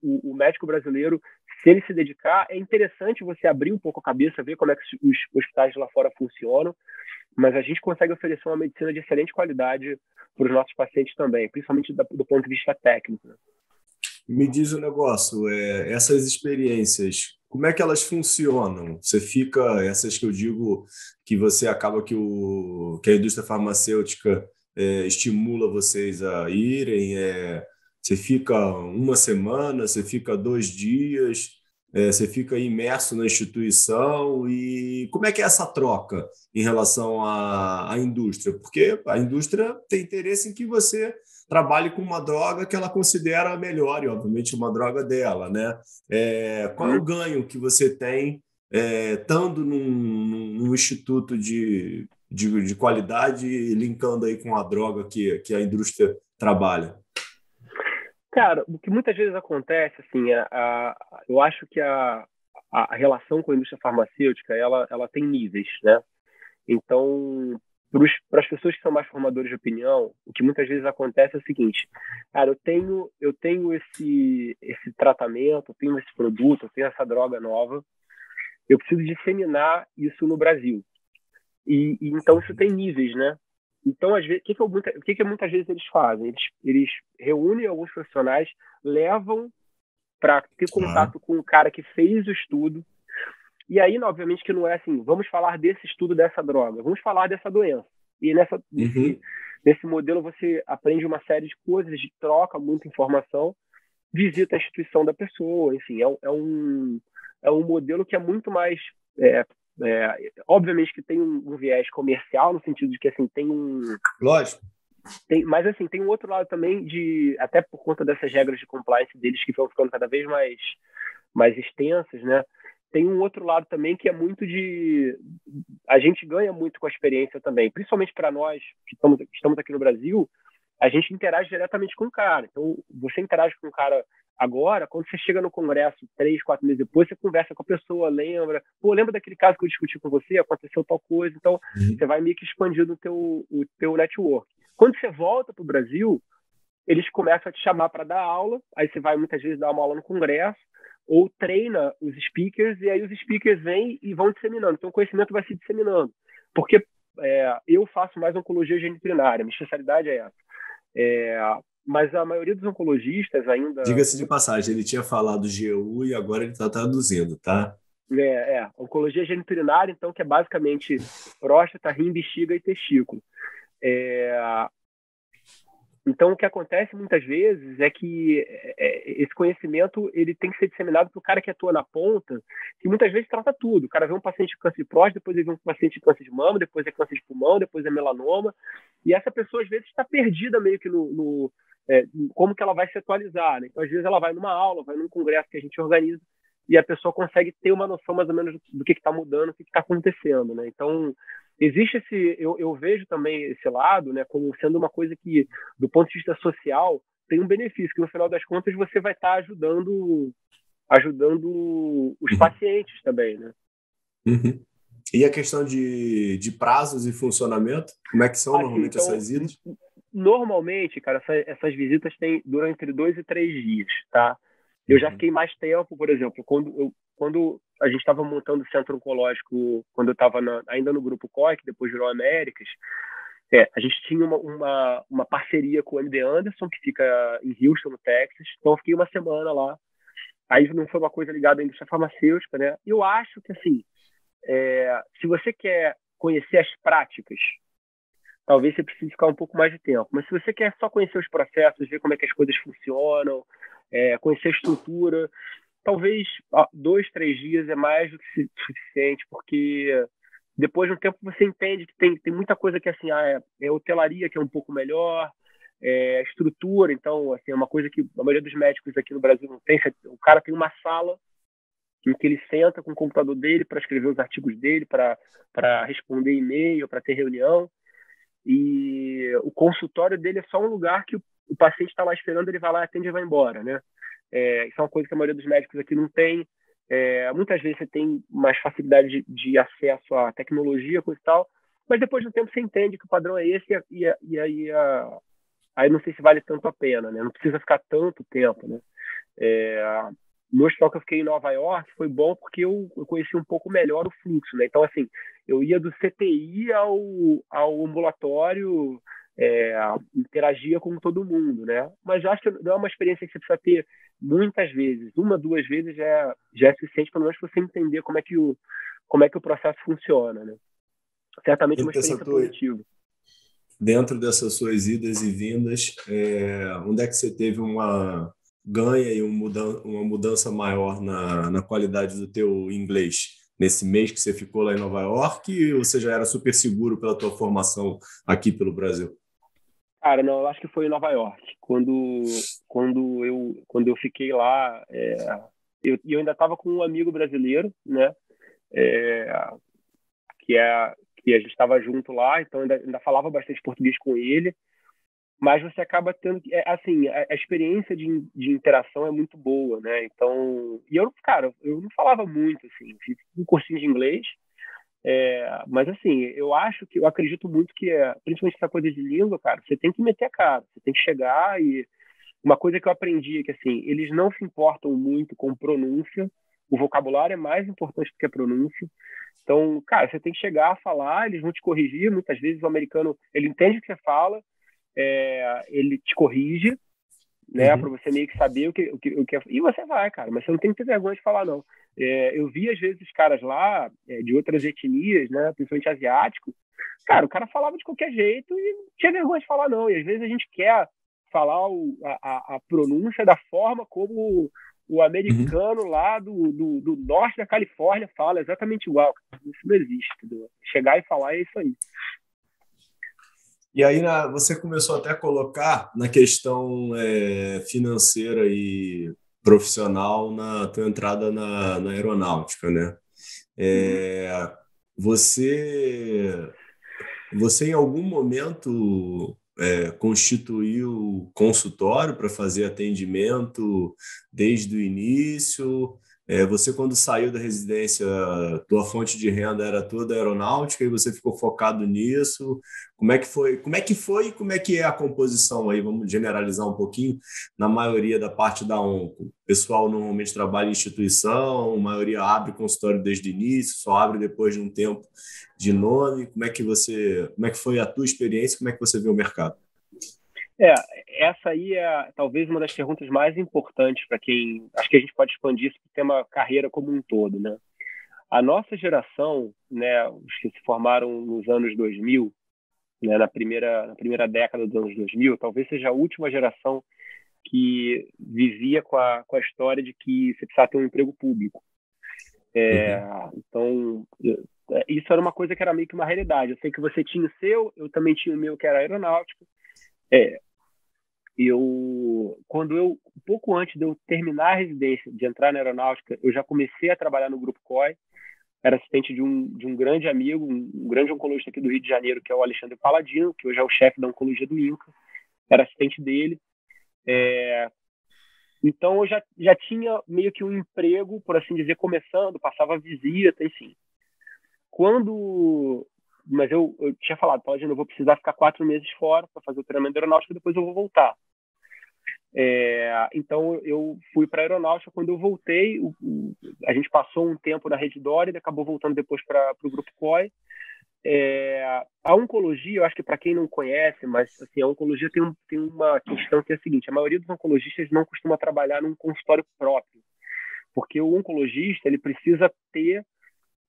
o médico brasileiro, se ele se dedicar, é interessante você abrir um pouco a cabeça, ver como é que os hospitais lá fora funcionam, mas a gente consegue oferecer uma medicina de excelente qualidade para os nossos pacientes também, principalmente do ponto de vista técnico. Me diz um negócio, essas experiências, como é que elas funcionam? Você fica, essas que eu digo, que você acaba que a indústria farmacêutica estimula vocês a irem, você fica uma semana, você fica 2 dias, você fica imerso na instituição, e como é que é essa troca em relação à indústria? Porque a indústria tem interesse em que você trabalhe com uma droga que ela considera a melhor, e obviamente uma droga dela, né? Qual é o ganho que você tem estando num instituto de qualidade, linkando aí com a droga que a indústria trabalha? Cara, o que muitas vezes acontece, assim, eu acho que a relação com a indústria farmacêutica, ela tem níveis, né? Então, para as pessoas que são mais formadores de opinião, o que muitas vezes acontece é o seguinte: cara, eu tenho esse tratamento, eu tenho esse produto, eu tenho essa droga nova, eu preciso disseminar isso no Brasil. E então isso tem níveis, né? Então, às vezes, o que muitas vezes eles fazem? Eles reúnem alguns profissionais, levam para ter contato com o cara que fez o estudo. E aí, obviamente, que não é assim, vamos falar desse estudo dessa droga, vamos falar dessa doença. E nesse modelo você aprende uma série de coisas, troca muita informação, visita a instituição da pessoa, enfim, é um modelo que é muito mais... obviamente que tem um viés comercial, no sentido de que, assim, tem um... Lógico. Mas, assim, tem um outro lado também, até por conta dessas regras de compliance deles que vão ficando cada vez mais extensas, né? Tem um outro lado também que é muito a gente ganha muito com a experiência também, principalmente para nós que estamos aqui no Brasil, a gente interage diretamente com o cara. Então, você interage com o cara agora, quando você chega no congresso 3, 4 meses depois, você conversa com a pessoa, lembra daquele caso que eu discuti com você, aconteceu tal coisa, então você vai meio que expandindo o teu network. Quando você volta para o Brasil, eles começam a te chamar para dar aula, aí você vai muitas vezes dar uma aula no congresso, ou treina os speakers, e aí os speakers vêm e vão disseminando. Então, o conhecimento vai se disseminando. Porque eu faço mais oncologia genitorinária, minha especialidade é essa. Mas a maioria dos oncologistas ainda... Diga-se de passagem, ele tinha falado GU e agora ele está traduzindo, tá? Oncologia genitorinária, então, que é basicamente próstata, rim, bexiga e testículo. Então, o que acontece muitas vezes é que esse conhecimento ele tem que ser disseminado para o cara que atua na ponta, que muitas vezes trata tudo. O cara vê um paciente com câncer de próstata, depois ele vê um paciente com câncer de mama, depois é câncer de pulmão, depois é melanoma. E essa pessoa, às vezes, está perdida meio que como que ela vai se atualizar, né? Então, às vezes, ela vai numa aula, vai num congresso que a gente organiza, e a pessoa consegue ter uma noção mais ou menos do que está mudando, o que está acontecendo, né? Então, existe eu vejo também esse lado, né, como sendo uma coisa que, do ponto de vista social, tem um benefício, que no final das contas você vai estar ajudando os pacientes também, né? Uhum. E a questão de prazos e funcionamento, como é que são normalmente então, essas idas? Normalmente, cara, essas visitas duram entre 2 e 3 dias, tá? Eu já fiquei mais tempo, por exemplo, quando a gente estava montando o centro oncológico, quando eu estava ainda no Grupo COI, que depois virou Américas, a gente tinha uma parceria com o MD Anderson, que fica em Houston, no Texas. Então, eu fiquei uma semana lá. Aí não foi uma coisa ligada à indústria farmacêutica, né? E eu acho que, assim, se você quer conhecer as práticas, talvez você precise ficar um pouco mais de tempo. Mas se você quer só conhecer os processos, ver como é que as coisas funcionam, conhecer a estrutura, talvez 2, 3 dias é mais do que suficiente, porque depois de um tempo você entende que tem muita coisa que assim, hotelaria que é um pouco melhor, estrutura, então assim, é uma coisa que a maioria dos médicos aqui no Brasil não tem. O cara tem uma sala em que ele senta com o computador dele para escrever os artigos dele, para responder e-mail, para ter reunião, e o consultório dele é só um lugar que o paciente está lá esperando, ele vai lá, atende e vai embora, né? Isso é uma coisa que a maioria dos médicos aqui não tem. Muitas vezes você tem mais facilidade de acesso à tecnologia, coisa e tal, mas depois de um tempo você entende que o padrão é esse, e aí não sei se vale tanto a pena, né? Não precisa ficar tanto tempo, né? No hospital que eu fiquei em Nova York foi bom porque eu conheci um pouco melhor o fluxo, né? Então, assim, eu ia do CTI ao ambulatório, interagia com todo mundo, né? Mas eu acho que não é uma experiência que você precisa ter muitas vezes. 1, 2 vezes já é suficiente, pelo menos, para você entender como é que o processo funciona, né? Certamente é uma experiência positiva. Dentro dessas suas idas e vindas, onde é que você teve uma ganha e uma mudança maior na qualidade do teu inglês? Nesse mês que você ficou lá em Nova York, ou você já era super seguro pela tua formação aqui pelo Brasil? Cara, não, eu acho que foi em Nova York. Quando eu fiquei lá, eu ainda estava com um amigo brasileiro, né? Que a gente estava junto lá, então ainda falava bastante português com ele. Mas você acaba tendo que, assim, a experiência de interação é muito boa, né? Então, e eu não falava muito, assim, fiz um cursinho de inglês, mas assim, eu acredito muito que, principalmente essa coisa de língua, cara, você tem que meter a cara, você tem que chegar. E uma coisa que eu aprendi é que, assim, eles não se importam muito com pronúncia, o vocabulário é mais importante do que a pronúncia. Então, cara, você tem que chegar a falar, eles vão te corrigir, muitas vezes o americano, ele entende o que você fala, ele te corrige, né, para você meio que saber o que e você vai, cara, mas você não tem que ter vergonha de falar, não. Eu vi às vezes os caras lá de outras etnias, né, principalmente asiáticos, cara, o cara falava de qualquer jeito e não tinha vergonha de falar, não. E às vezes a gente quer falar a pronúncia da forma como o americano lá do norte da Califórnia fala, exatamente igual. Isso não existe, entendeu? Chegar e falar é isso aí. E aí você começou até a colocar na questão financeira e profissional na tua entrada na aeronáutica, né? Você em algum momento constituiu consultório para fazer atendimento desde o início? Você, quando saiu da residência, tua fonte de renda era toda aeronáutica e você ficou focado nisso. Como é que foi? E como é que é a composição aí? Vamos generalizar um pouquinho. Na maioria da parte da Onco, o pessoal normalmente trabalha em instituição, a maioria abre consultório desde o início, só abre depois de um tempo de nome. Como é que foi a tua experiência? Como é que você vê o mercado? Essa aí é talvez uma das perguntas mais importantes para quem... Acho que a gente pode expandir isso para o tema carreira como um todo, né? A nossa geração, né, os que se formaram nos anos 2000, né, na primeira década dos anos 2000, talvez seja a última geração que vivia com a história de que você precisava ter um emprego público. Então, isso era uma coisa que era meio que uma realidade. Eu sei que você tinha o seu, eu também tinha o meu, que era aeronáutica. Um pouco antes de eu terminar a residência, de entrar na aeronáutica, eu já comecei a trabalhar no Grupo COI. Era assistente de um grande amigo, um grande oncologista aqui do Rio de Janeiro, que é o Alexandre Paladino, que hoje é o chefe da oncologia do INCA. Era assistente dele. Então, eu já tinha meio que um emprego, por assim dizer, começando, passava visita, enfim. Mas eu tinha falado, Paladino, eu vou precisar ficar 4 meses fora para fazer o treinamento de aeronáutica, depois eu vou voltar. Então, eu fui para a aeronáutica. Quando eu voltei, a gente passou um tempo na Rede Dória e acabou voltando depois para o Grupo COI. A oncologia, eu acho que para quem não conhece, mas assim, a oncologia tem uma questão que é a seguinte: a maioria dos oncologistas não costuma trabalhar num consultório próprio, porque o oncologista ele precisa ter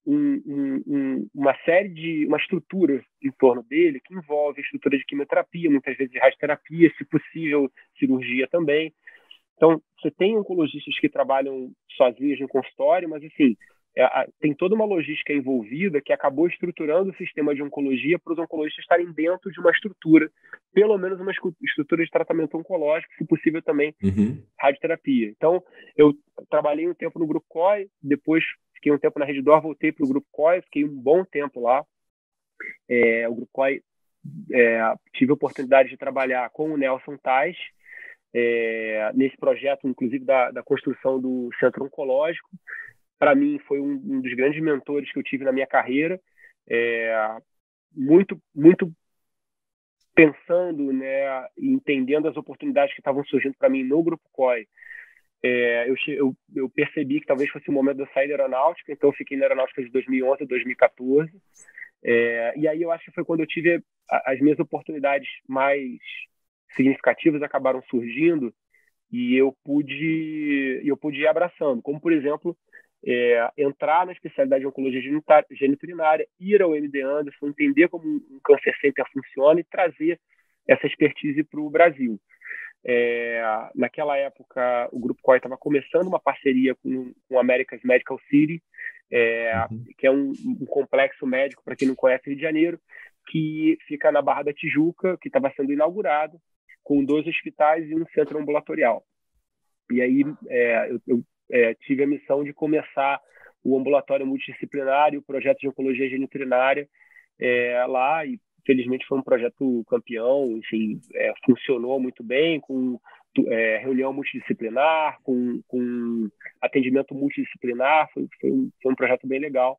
uma estrutura em torno dele que envolve estrutura de quimioterapia, muitas vezes radioterapia, se possível cirurgia também. Então, você tem oncologistas que trabalham sozinhos no consultório, mas assim, tem toda uma logística envolvida que acabou estruturando o sistema de oncologia para os oncologistas estarem dentro de uma estrutura, pelo menos uma estrutura de tratamento oncológico, se possível também radioterapia. Então, eu trabalhei um tempo no Grupo COI, depois fiquei um tempo na Rede D'Or, voltei para o Grupo COI, fiquei um bom tempo lá. O Grupo COI, tive a oportunidade de trabalhar com o Nelson Tais, nesse projeto, inclusive, da construção do Centro Oncológico. Para mim, foi um dos grandes mentores que eu tive na minha carreira, muito, muito pensando, né, e entendendo as oportunidades que estavam surgindo para mim no Grupo COI. Eu percebi que talvez fosse o momento de eu sair da aeronáutica, então eu fiquei na aeronáutica de 2011 a 2014. E aí eu acho que foi quando eu tive as minhas oportunidades mais significativas acabaram surgindo e eu pude ir abraçando, como, por exemplo, entrar na especialidade de oncologia geniturinária, ir ao MD Anderson, entender como um câncer center funciona e trazer essa expertise para o Brasil. Naquela época, o Grupo COI estava começando uma parceria com o America's Medical City, que é um complexo médico, para quem não conhece, Rio de Janeiro, que fica na Barra da Tijuca, que estava sendo inaugurado, com 2 hospitais e um centro ambulatorial. E aí eu tive a missão de começar o ambulatório multidisciplinar e o projeto de oncologia geniturinária lá, e felizmente foi um projeto campeão, enfim, funcionou muito bem, com reunião multidisciplinar, com atendimento multidisciplinar, foi um projeto bem legal.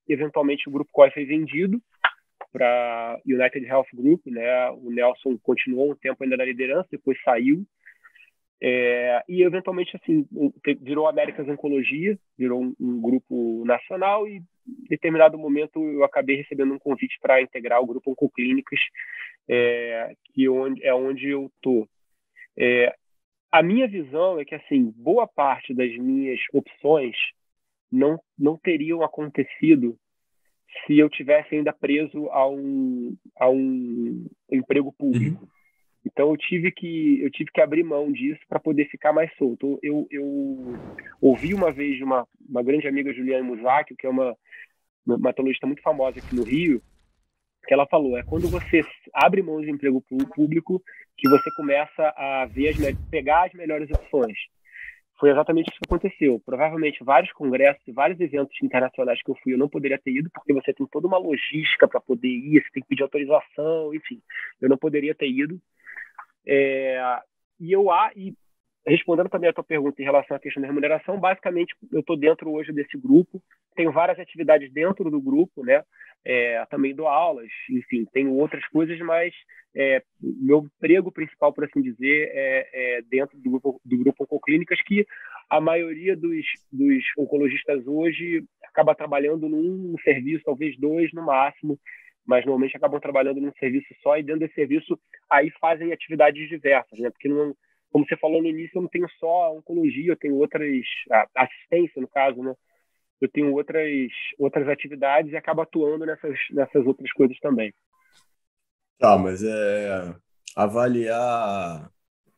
Eventualmente o Grupo COI foi vendido para United Health Group, né? O Nelson continuou um tempo ainda na liderança, depois saiu, e eventualmente assim virou Américas Oncologia, virou um grupo nacional, e em determinado momento eu acabei recebendo um convite para integrar o grupo Oncoclínicas, que é onde eu estou. A minha visão é que assim, boa parte das minhas opções não teriam acontecido se eu tivesse ainda preso a um emprego público. Então eu tive que abrir mão disso para poder ficar mais solto. Eu ouvi uma vez de uma grande amiga, Juliane Musacchio, que é uma hematologista muito famosa aqui no Rio, que ela falou: quando você abre mão de emprego público que você começa a pegar as melhores opções. Foi exatamente isso que aconteceu. Provavelmente vários congressos e vários eventos internacionais que eu fui, eu não poderia ter ido, porque você tem toda uma logística para poder ir, você tem que pedir autorização, enfim, eu não poderia ter ido. E respondendo também a tua pergunta em relação à questão da remuneração, basicamente eu estou dentro hoje desse grupo, tenho várias atividades dentro do grupo, né? Também dou aulas, enfim, tenho outras coisas, mas meu emprego principal, por assim dizer, é dentro do grupo Oncoclínicas, que a maioria dos oncologistas hoje acaba trabalhando num serviço, talvez 2 no máximo, mas normalmente acabam trabalhando num serviço só, e dentro desse serviço aí fazem atividades diversas, né? Porque não, como você falou no início, eu não tenho só oncologia, eu tenho outras, assistência no caso, né? Eu tenho outras atividades e acabo atuando nessas outras coisas também. Tá, mas avaliar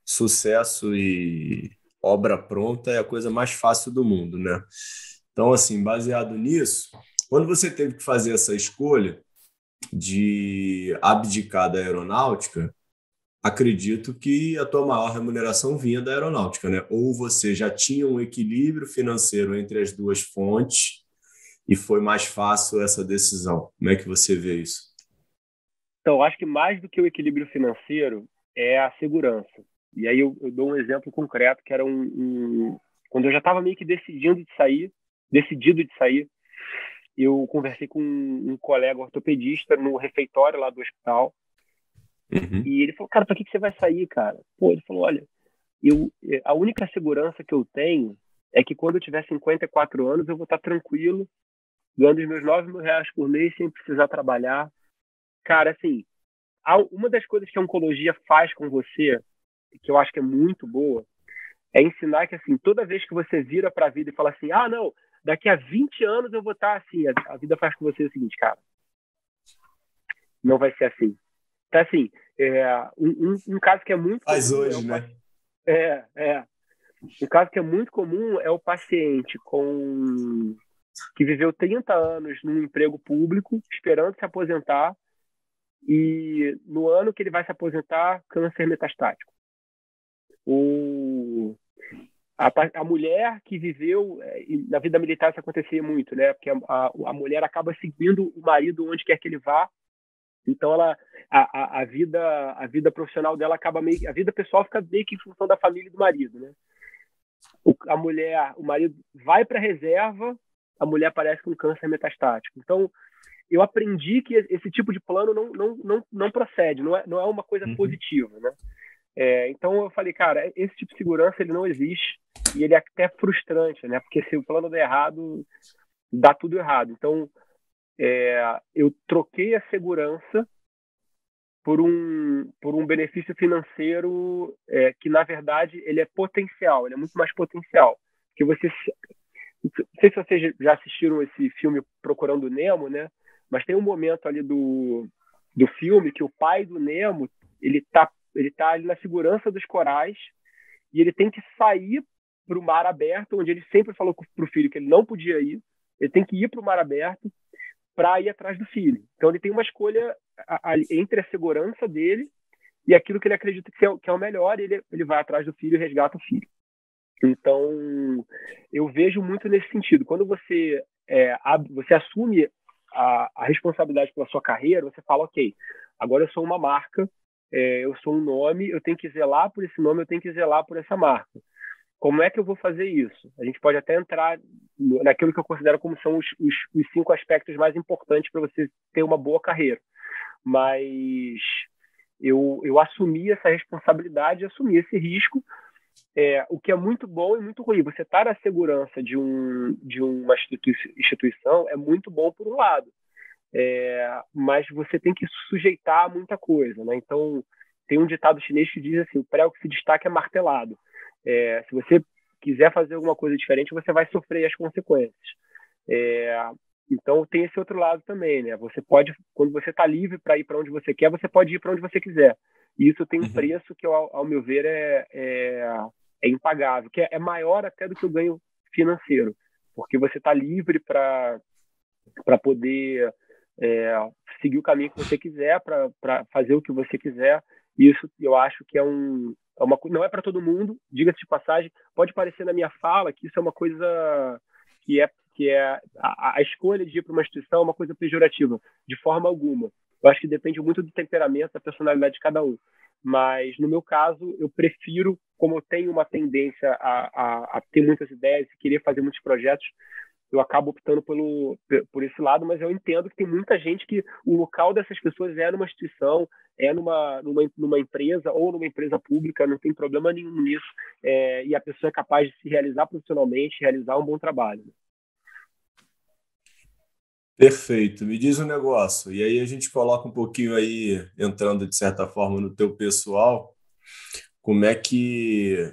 sucesso e obra pronta é a coisa mais fácil do mundo, né? Então, assim, baseado nisso, quando você teve que fazer essa escolha de abdicar da aeronáutica, acredito que a tua maior remuneração vinha da aeronáutica, né? Ou você já tinha um equilíbrio financeiro entre as duas fontes e foi mais fácil essa decisão. Como é que você vê isso? Então, acho que mais do que o equilíbrio financeiro é a segurança. E aí eu dou um exemplo concreto, que era quando eu já estava meio que decidido de sair, eu conversei com um colega ortopedista no refeitório lá do hospital. Uhum. E ele falou, cara, para que você vai sair, cara? Pô, ele falou, olha, a única segurança que eu tenho é que quando eu tiver 54 anos, eu vou estar tranquilo, ganhando os meus R$ 9.000 por mês sem precisar trabalhar. Cara, assim, uma das coisas que a oncologia faz com você, que eu acho que é muito boa, é ensinar que, assim, toda vez que você vira para a vida e fala assim, não, daqui a 20 anos eu vou estar assim, a vida faz com você o seguinte, cara, não vai ser assim. Então, assim, um caso que é muito Faz comum hoje, né? Um caso que é muito comum é o paciente que viveu 30 anos num emprego público, esperando se aposentar, e no ano que ele vai se aposentar, câncer metastático. A mulher que viveu, na vida militar isso acontecia muito, né? Porque a mulher acaba seguindo o marido onde quer que ele vá, então a vida profissional dela acaba a vida pessoal fica meio que em função da família e do marido, né? O marido vai para a reserva, a mulher aparece com câncer metastático. Então, eu aprendi que esse tipo de plano não procede, não é uma coisa positiva, né? Então eu falei, cara, esse tipo de segurança ele não existe, e ele é até frustrante, né? Porque se o plano der errado, dá tudo errado. Então, eu troquei a segurança por um benefício financeiro que, na verdade, ele é potencial, ele é muito mais potencial. Que você, não sei se vocês já assistiram esse filme Procurando Nemo, né? Mas tem um momento ali do filme que o pai do Nemo, ele tá ali na segurança dos corais, e ele tem que sair para o mar aberto, onde ele sempre falou para o filho que ele não podia ir. Ele tem que ir para o mar aberto para ir atrás do filho. Então ele tem uma escolha entre a segurança dele e aquilo que ele acredita que é o melhor, e ele vai atrás do filho e resgata o filho. Então eu vejo muito nesse sentido. Quando você assume a responsabilidade pela sua carreira, você fala, ok, agora eu sou uma marca, eu sou um nome, eu tenho que zelar por esse nome, eu tenho que zelar por essa marca. Como é que eu vou fazer isso? A gente pode até entrar naquilo que eu considero como são os 5 aspectos mais importantes para você ter uma boa carreira. Mas eu assumi essa responsabilidade, assumi esse risco, o que é muito bom e muito ruim. Você estar na segurança de uma instituição é muito bom por um lado, mas você tem que sujeitar a muita coisa, né? Então, tem um ditado chinês que diz assim, o prego que se destaca é martelado. Se você quiser fazer alguma coisa diferente, você vai sofrer as consequências. Então, tem esse outro lado também, né? Você pode, quando você está livre para ir para onde você quer, você pode ir para onde você quiser. E isso tem um preço que, ao meu ver, é impagável, que é maior até do que o ganho financeiro, porque você está livre para poder seguir o caminho que você quiser, para fazer o que você quiser. E isso eu acho que não é para todo mundo, diga-se de passagem. Pode parecer na minha fala que isso é uma coisa que que é a escolha de ir para uma instituição é uma coisa pejorativa, de forma alguma. Eu acho que depende muito do temperamento, da personalidade de cada um. Mas, no meu caso, eu prefiro, como eu tenho uma tendência a ter muitas ideias e querer fazer muitos projetos, eu acabo optando por esse lado, mas eu entendo que tem muita gente que o local dessas pessoas é numa instituição, é numa empresa ou numa empresa pública, não tem problema nenhum nisso, e a pessoa é capaz de se realizar profissionalmente, realizar um bom trabalho. Perfeito. Me diz um negócio, e aí a gente coloca um pouquinho aí, entrando de certa forma no teu pessoal, como é que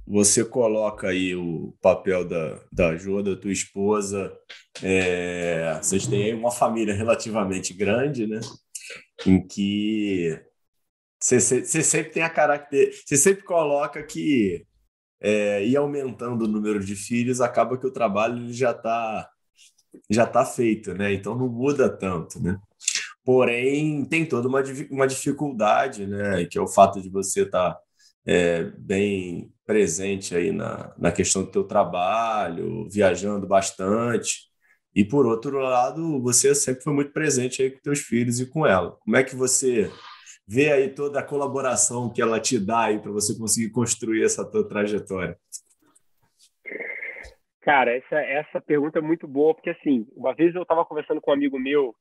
você coloca aí o papel da Jo, da tua esposa. Vocês têm aí uma família relativamente grande, né? Em que você sempre tem a característica, você sempre coloca que ir aumentando o número de filhos, acaba que o trabalho ele já tá feito, né? Então não muda tanto, né? Porém, tem toda uma dificuldade, né? Que é o fato de você estar bem presente aí na questão do teu trabalho, viajando bastante. E, por outro lado, você sempre foi muito presente aí com teus filhos e com ela. Como é que você vê aí toda a colaboração que ela te dá aí para você conseguir construir essa tua trajetória? Cara, essa pergunta é muito boa, porque assim, uma vez eu estava conversando com um amigo meu,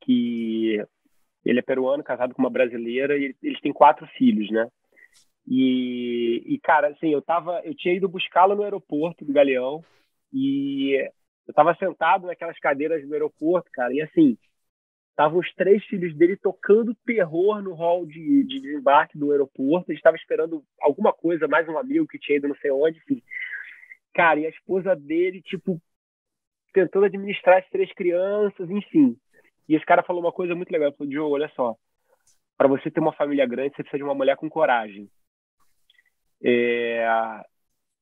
que ele é peruano, casado com uma brasileira, e eles têm 4 filhos, né? Cara, assim, eu tinha ido buscá-lo no aeroporto do Galeão, e eu estava sentado naquelas cadeiras do aeroporto, cara, e assim, estavam os 3 filhos dele tocando terror no hall de desembarque do aeroporto. Eles estavam esperando alguma coisa, mais um amigo que tinha ido não sei onde, enfim. Cara, e a esposa dele, tipo, tentando administrar as 3 crianças, enfim. E esse cara falou uma coisa muito legal. Ele falou: Joe, olha só, para você ter uma família grande, você precisa de uma mulher com coragem.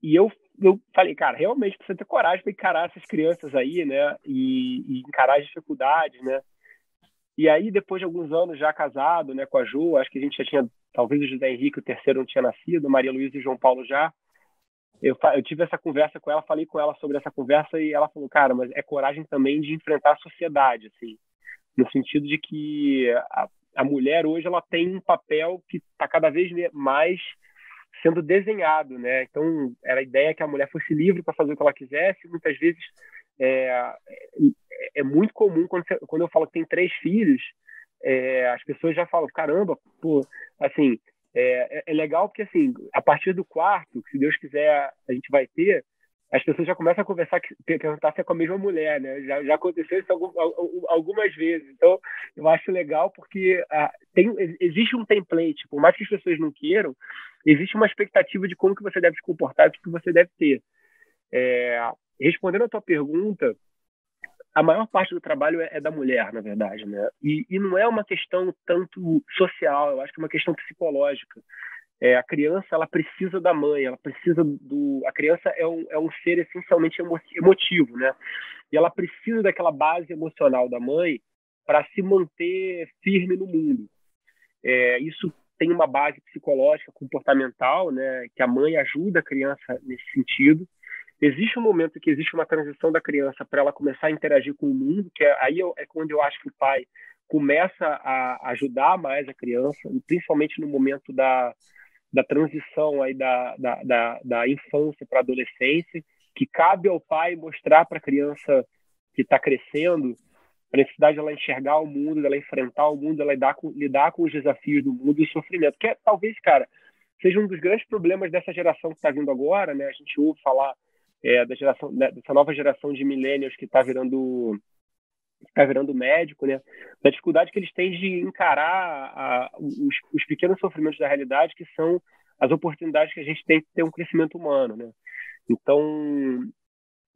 E eu falei, cara, realmente precisa ter coragem para encarar essas crianças aí, né? E encarar as dificuldades, né? E aí, depois de alguns anos já casado, né, com a Ju, acho que a gente já tinha, talvez o José Henrique, o terceiro, não tinha nascido, Maria Luísa e João Paulo já. Eu tive essa conversa com ela, falei com ela sobre essa conversa e ela falou, cara, mas é coragem também de enfrentar a sociedade, assim, no sentido de que a mulher hoje ela tem um papel que está cada vez mais sendo desenhado, né? Então, era a ideia que a mulher fosse livre para fazer o que ela quisesse. Muitas vezes é muito comum, quando eu falo que tem 3 filhos, as pessoas já falam, caramba, pô, assim, é legal porque, assim, a partir do 4º, se Deus quiser, a gente vai ter, as pessoas já começam a conversar, perguntar se é com a mesma mulher, né? Já aconteceu isso algumas vezes. Então, eu acho legal porque existe um template, por mais que as pessoas não queiram, existe uma expectativa de como que você deve se comportar, do que você deve ter. Respondendo a tua pergunta, a maior parte do trabalho é da mulher, na verdade, né? E não é uma questão tanto social, eu acho que é uma questão psicológica. A criança, ela precisa da mãe, ela precisa a criança é um ser essencialmente emotivo, né? E ela precisa daquela base emocional da mãe para se manter firme no mundo. Isso tem uma base psicológica, comportamental, né? Que a mãe ajuda a criança nesse sentido. Existe um momento que existe uma transição da criança para ela começar a interagir com o mundo, que aí é quando eu acho que o pai começa a ajudar mais a criança, principalmente no momento da transição aí da infância para a adolescência, que cabe ao pai mostrar para a criança que está crescendo a necessidade dela enxergar o mundo, dela enfrentar o mundo, dela lidar com os desafios do mundo e o sofrimento, que talvez, cara, seja um dos grandes problemas dessa geração que está vindo agora, né? A gente ouve falar dessa nova geração de millennials que está virando médico, né? Da dificuldade que eles têm de encarar os pequenos sofrimentos da realidade, que são as oportunidades que a gente tem de ter um crescimento humano, né? Então,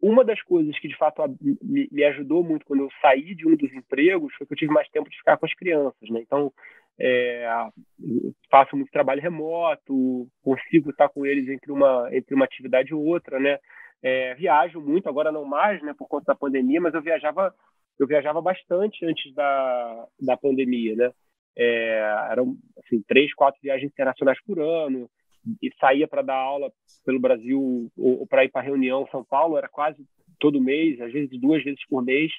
uma das coisas que de fato me ajudou muito quando eu saí de um dos empregos foi que eu tive mais tempo de ficar com as crianças, né? Então, eu faço muito trabalho remoto, consigo estar com eles entre uma atividade e outra, né? Viajo muito, agora não mais, né, por conta da pandemia, mas eu viajava bastante antes da pandemia, né? Eram assim, 3, 4 viagens internacionais por ano. saía para dar aula pelo Brasil ou para ir para reunião em São Paulo, era quase todo mês, às vezes 2 vezes por mês.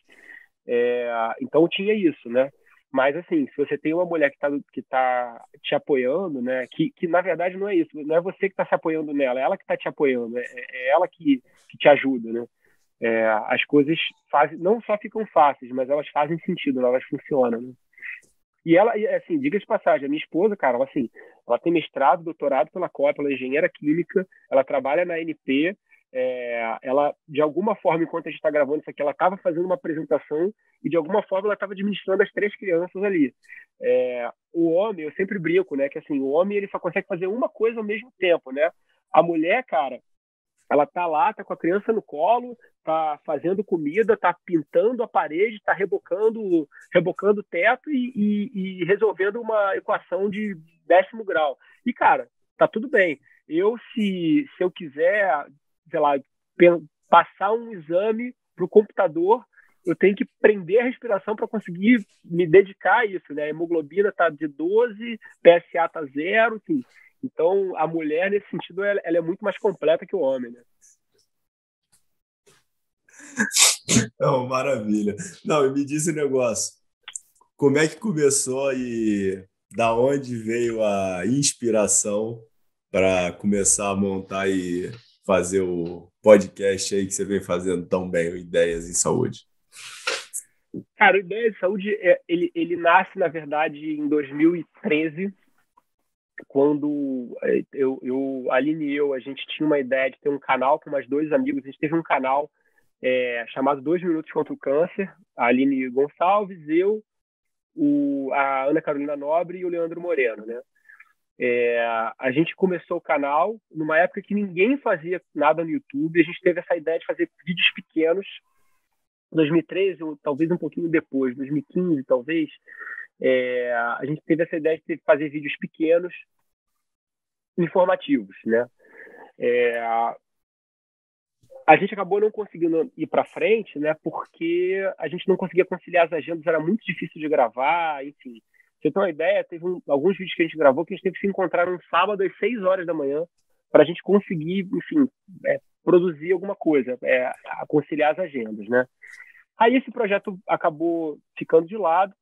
Então tinha isso, né? Mas assim, se você tem uma mulher que tá te apoiando, né? Que na verdade não é isso, não é você que está se apoiando nela, é ela que está te apoiando, é ela que te ajuda, né? As coisas não só ficam fáceis, mas elas fazem sentido, elas funcionam, né? E ela, assim, diga de passagem, a minha esposa, cara, ela tem mestrado, doutorado pela COP, ela é engenheira química, ela trabalha na ANP, ela, de alguma forma, enquanto a gente está gravando isso aqui, ela estava fazendo uma apresentação e, de alguma forma, ela estava administrando as 3 crianças ali. O homem, eu sempre brinco, né, que assim, o homem ele só consegue fazer uma coisa ao mesmo tempo, né? A mulher, cara, ela tá lá, tá com a criança no colo, tá fazendo comida, tá pintando a parede, tá rebocando o teto e resolvendo uma equação de 10º grau. E, cara, tá tudo bem. Se eu quiser, sei lá, passar um exame pro computador, eu tenho que prender a respiração para conseguir me dedicar a isso, né? A hemoglobina tá de 12, PSA tá 0, enfim. Então, a mulher, nesse sentido, ela é muito mais completa que o homem, né? Não, maravilha. Não, e me diz um negócio. Como é que começou e da onde veio a inspiração para começar a montar e fazer o podcast aí que você vem fazendo tão bem, o Ideias em Saúde? Cara, o Ideias em Saúde, ele nasce, na verdade, em 2013, quando a Aline e eu, a gente tinha uma ideia de ter um canal com mais 2 amigos. A gente teve um canal chamado 2 Minutos contra o Câncer, a Aline Gonçalves, eu, a Ana Carolina Nobre e o Leandro Moreno, né? A gente começou o canal numa época que ninguém fazia nada no YouTube. A gente teve essa ideia de fazer vídeos pequenos. 2013, ou talvez um pouquinho depois, 2015 talvez, a gente teve essa ideia de fazer vídeos pequenos, informativos, né? A gente acabou não conseguindo ir para frente, né? Porque a gente não conseguia conciliar as agendas, era muito difícil de gravar, enfim. Pra você ter uma ideia, teve alguns vídeos que a gente gravou que a gente teve que se encontrar um sábado às 6 horas da manhã para a gente conseguir, enfim, produzir alguma coisa, conciliar as agendas, né? Aí esse projeto acabou ficando de lado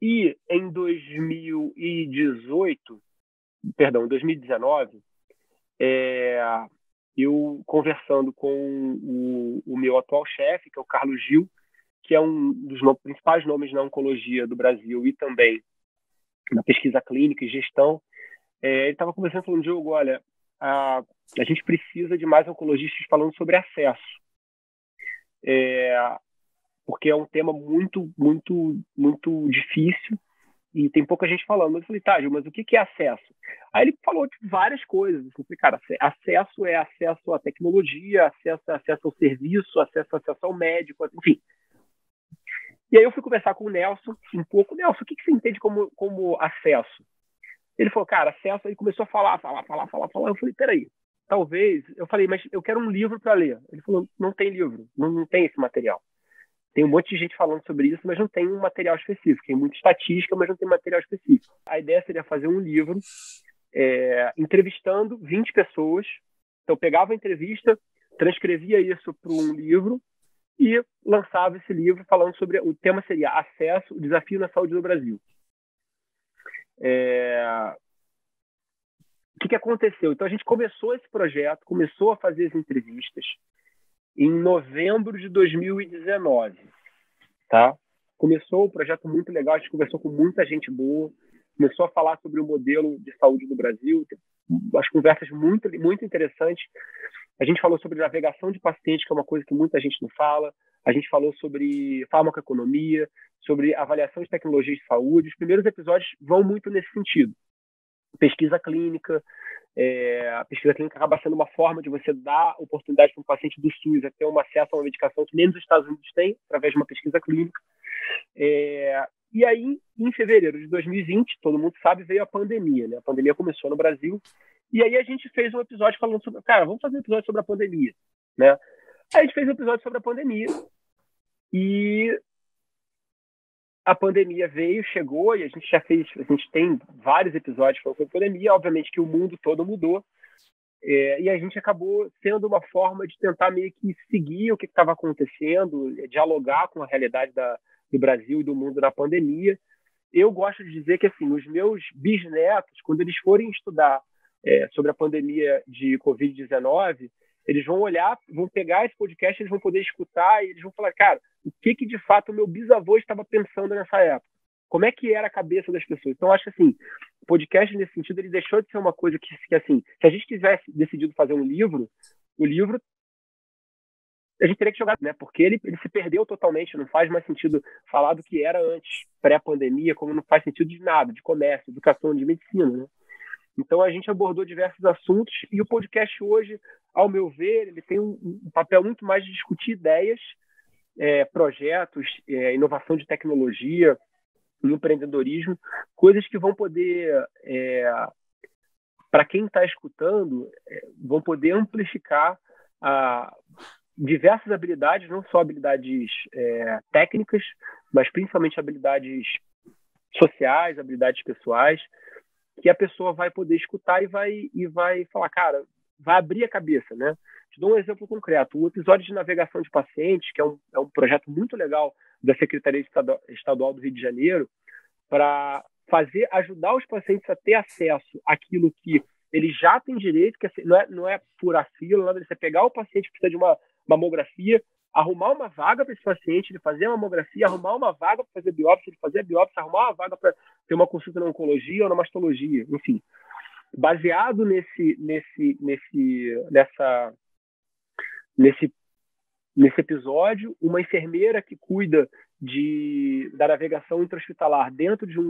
e em 2019, eu conversando com o meu atual chefe, que é o Carlos Gil, que é um dos principais nomes na oncologia do Brasil e também na pesquisa clínica e gestão, ele estava conversando falando, Diogo, olha, a gente precisa de mais oncologistas falando sobre acesso. Porque é um tema muito, muito, muito difícil e tem pouca gente falando. Mas eu falei, tá, Gil, mas o que é acesso? Aí ele falou de várias coisas. Eu falei, cara, acesso é acesso à tecnologia, acesso ao serviço, acesso ao médico, enfim. E aí eu fui conversar com o Nelson um pouco. Nelson, o que você entende como acesso? Ele falou, cara, acesso. Aí começou a falar. Eu falei, peraí, talvez... Eu falei, mas eu quero um livro para ler. Ele falou, não tem livro, não tem esse material. Tem um monte de gente falando sobre isso, mas não tem um material específico. Tem muita estatística, mas não tem material específico. A ideia seria fazer um livro entrevistando 20 pessoas. Então, eu pegava a entrevista, transcrevia isso para um livro e lançava esse livro falando sobre... O tema seria Acesso, o Desafio na Saúde do Brasil. O que aconteceu? Então, a gente começou esse projeto, começou a fazer as entrevistas em novembro de 2019, tá? Começou um projeto muito legal, a gente conversou com muita gente boa, começou a falar sobre o modelo de saúde do Brasil, as conversas muito, muito interessantes. A gente falou sobre navegação de pacientes, que é uma coisa que muita gente não fala. A gente falou sobre farmacoeconomia, sobre avaliação de tecnologias de saúde. Os primeiros episódios vão muito nesse sentido. Pesquisa clínica. A pesquisa clínica acaba sendo uma forma de você dar oportunidade para um paciente do SUS a ter um acesso a uma medicação que nem nos Estados Unidos tem, através de uma pesquisa clínica. E aí, em fevereiro de 2020, todo mundo sabe, veio a pandemia, né? A pandemia começou no Brasil. E aí a gente fez um episódio falando sobre... Cara, vamos fazer um episódio sobre a pandemia, né? Aí a gente fez um episódio sobre a pandemia. E a pandemia veio, chegou, e a gente tem vários episódios falando sobre pandemia, obviamente que o mundo todo mudou, e a gente acabou sendo uma forma de tentar meio que seguir o que estava acontecendo, dialogar com a realidade do Brasil e do mundo na pandemia. Eu gosto de dizer que, assim, os meus bisnetos, quando eles forem estudar sobre a pandemia de Covid-19, eles vão olhar, vão pegar esse podcast, eles vão poder escutar e eles vão falar, cara, o que de fato o meu bisavô estava pensando nessa época? Como é que era a cabeça das pessoas? Então, acho que, assim, o podcast, nesse sentido, ele deixou de ser uma coisa que assim, se a gente tivesse decidido fazer um livro, o livro a gente teria que jogar, né? Porque ele se perdeu totalmente, não faz mais sentido falar do que era antes, pré-pandemia, como não faz sentido de nada, de comércio, educação, de medicina, né? Então, a gente abordou diversos assuntos e o podcast hoje, ao meu ver, ele tem um papel muito mais de discutir ideias, projetos, inovação de tecnologia, empreendedorismo, coisas que vão poder, para quem está escutando, vão poder amplificar diversas habilidades, não só habilidades técnicas, mas principalmente habilidades sociais, habilidades pessoais, que a pessoa vai poder escutar e vai falar, cara, vai abrir a cabeça, né? Te dou um exemplo concreto. O episódio de navegação de pacientes, que é um projeto muito legal da Secretaria Estadual do Rio de Janeiro, para ajudar os pacientes a ter acesso àquilo que ele já tem direito, que não é furar fila, você pegar o paciente que precisa de uma mamografia, arrumar uma vaga para esse paciente, ele fazer a mamografia, arrumar uma vaga para fazer biópsia, ele fazer a biópsia, arrumar uma vaga para ter uma consulta na oncologia ou na mastologia, enfim. Baseado nesse episódio, uma enfermeira que cuida da navegação intra-hospitalar dentro de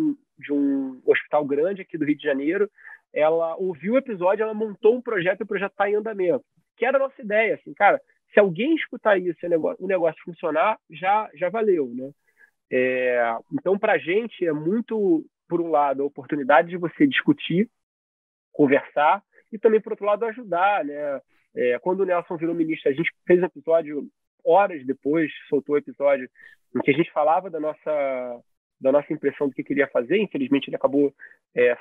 um hospital grande aqui do Rio de Janeiro, ela ouviu o episódio, ela montou um projeto e o projeto está em andamento. Que era a nossa ideia, assim, cara, se alguém escutar isso e o negócio funcionar, já valeu, né? Então, para a gente, é muito, por um lado, a oportunidade de você discutir, conversar, e também, por outro lado, ajudar, né? Quando o Nelson virou ministro, a gente fez um episódio, horas depois, soltou o episódio em que a gente falava da nossa impressão do que queria fazer. Infelizmente, ele acabou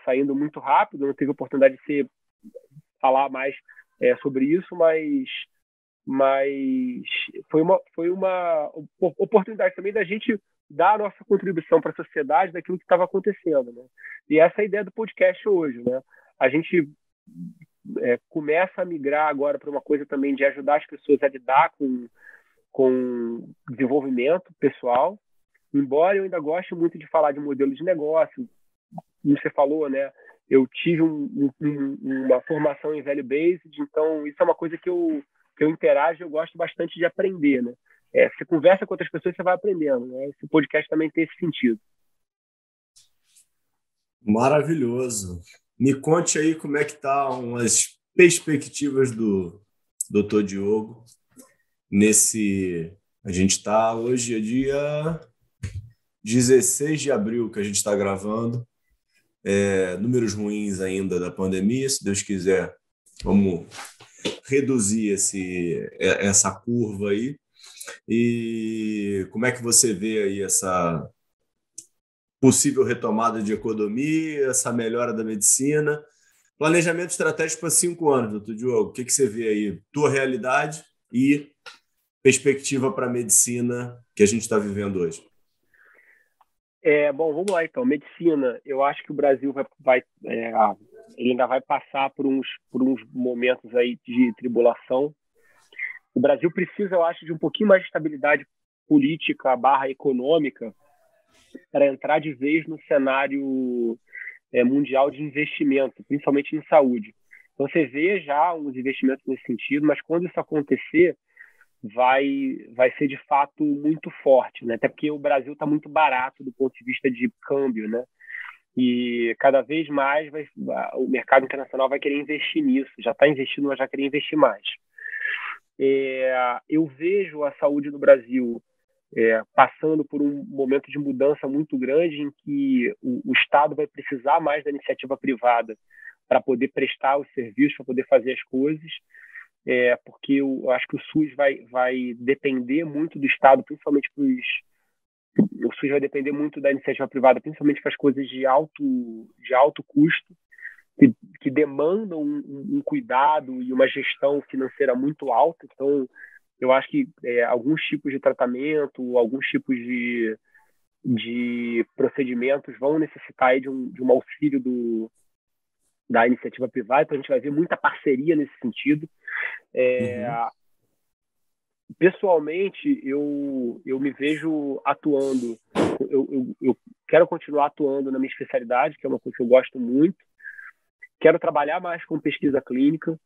saindo muito rápido, não teve oportunidade de falar mais sobre isso, mas foi uma oportunidade também da gente dar a nossa contribuição para a sociedade daquilo que estava acontecendo, né? E essa é a ideia do podcast hoje, né? A gente começa a migrar agora para uma coisa também de ajudar as pessoas a lidar com desenvolvimento pessoal, embora eu ainda goste muito de falar de modelo de negócio. Como você falou, né? Eu tive uma formação em value based, então isso é uma coisa que eu interajo, eu gosto bastante de aprender, né? Você conversa com outras pessoas, você vai aprendendo, né? Esse podcast também tem esse sentido. Maravilhoso. Me conte aí como é que tá umas perspectivas do Dr. Diogo a gente está hoje, é dia 16 de abril que a gente está gravando, números ruins ainda da pandemia, se Deus quiser, vamos reduzir essa curva aí. E como é que você vê aí essa possível retomada de economia, essa melhora da medicina? Planejamento estratégico para 5 anos, doutor Diogo. O que você vê aí? Tua realidade e perspectiva para a medicina que a gente está vivendo hoje. Bom, vamos lá então. Medicina, eu acho que o Brasil ele ainda vai passar por uns momentos aí de tribulação. O Brasil precisa, eu acho, de um pouquinho mais de estabilidade política / econômica para entrar de vez no cenário mundial de investimento, principalmente em saúde. Então, você vê já uns investimentos nesse sentido, mas quando isso acontecer, vai ser de fato muito forte, né? Até porque o Brasil está muito barato do ponto de vista de câmbio, né? E cada vez mais o mercado internacional vai querer investir nisso, já está investindo, mas já querer investir mais. Eu vejo a saúde no Brasil passando por um momento de mudança muito grande em que o Estado vai precisar mais da iniciativa privada para poder prestar os serviços, para poder fazer as coisas, porque eu acho que o SUS vai depender muito do Estado, principalmente o isso vai depender muito da iniciativa privada, principalmente para as coisas de alto custo, que demandam um cuidado e uma gestão financeira muito alta. Então, eu acho que alguns tipos de tratamento, alguns tipos de procedimentos vão necessitar aí de um auxílio da iniciativa privada. Então, a gente vai ver muita parceria nesse sentido. Pessoalmente, eu me vejo atuando, eu quero continuar atuando na minha especialidade, que é uma coisa que eu gosto muito. Quero trabalhar mais com pesquisa clínica,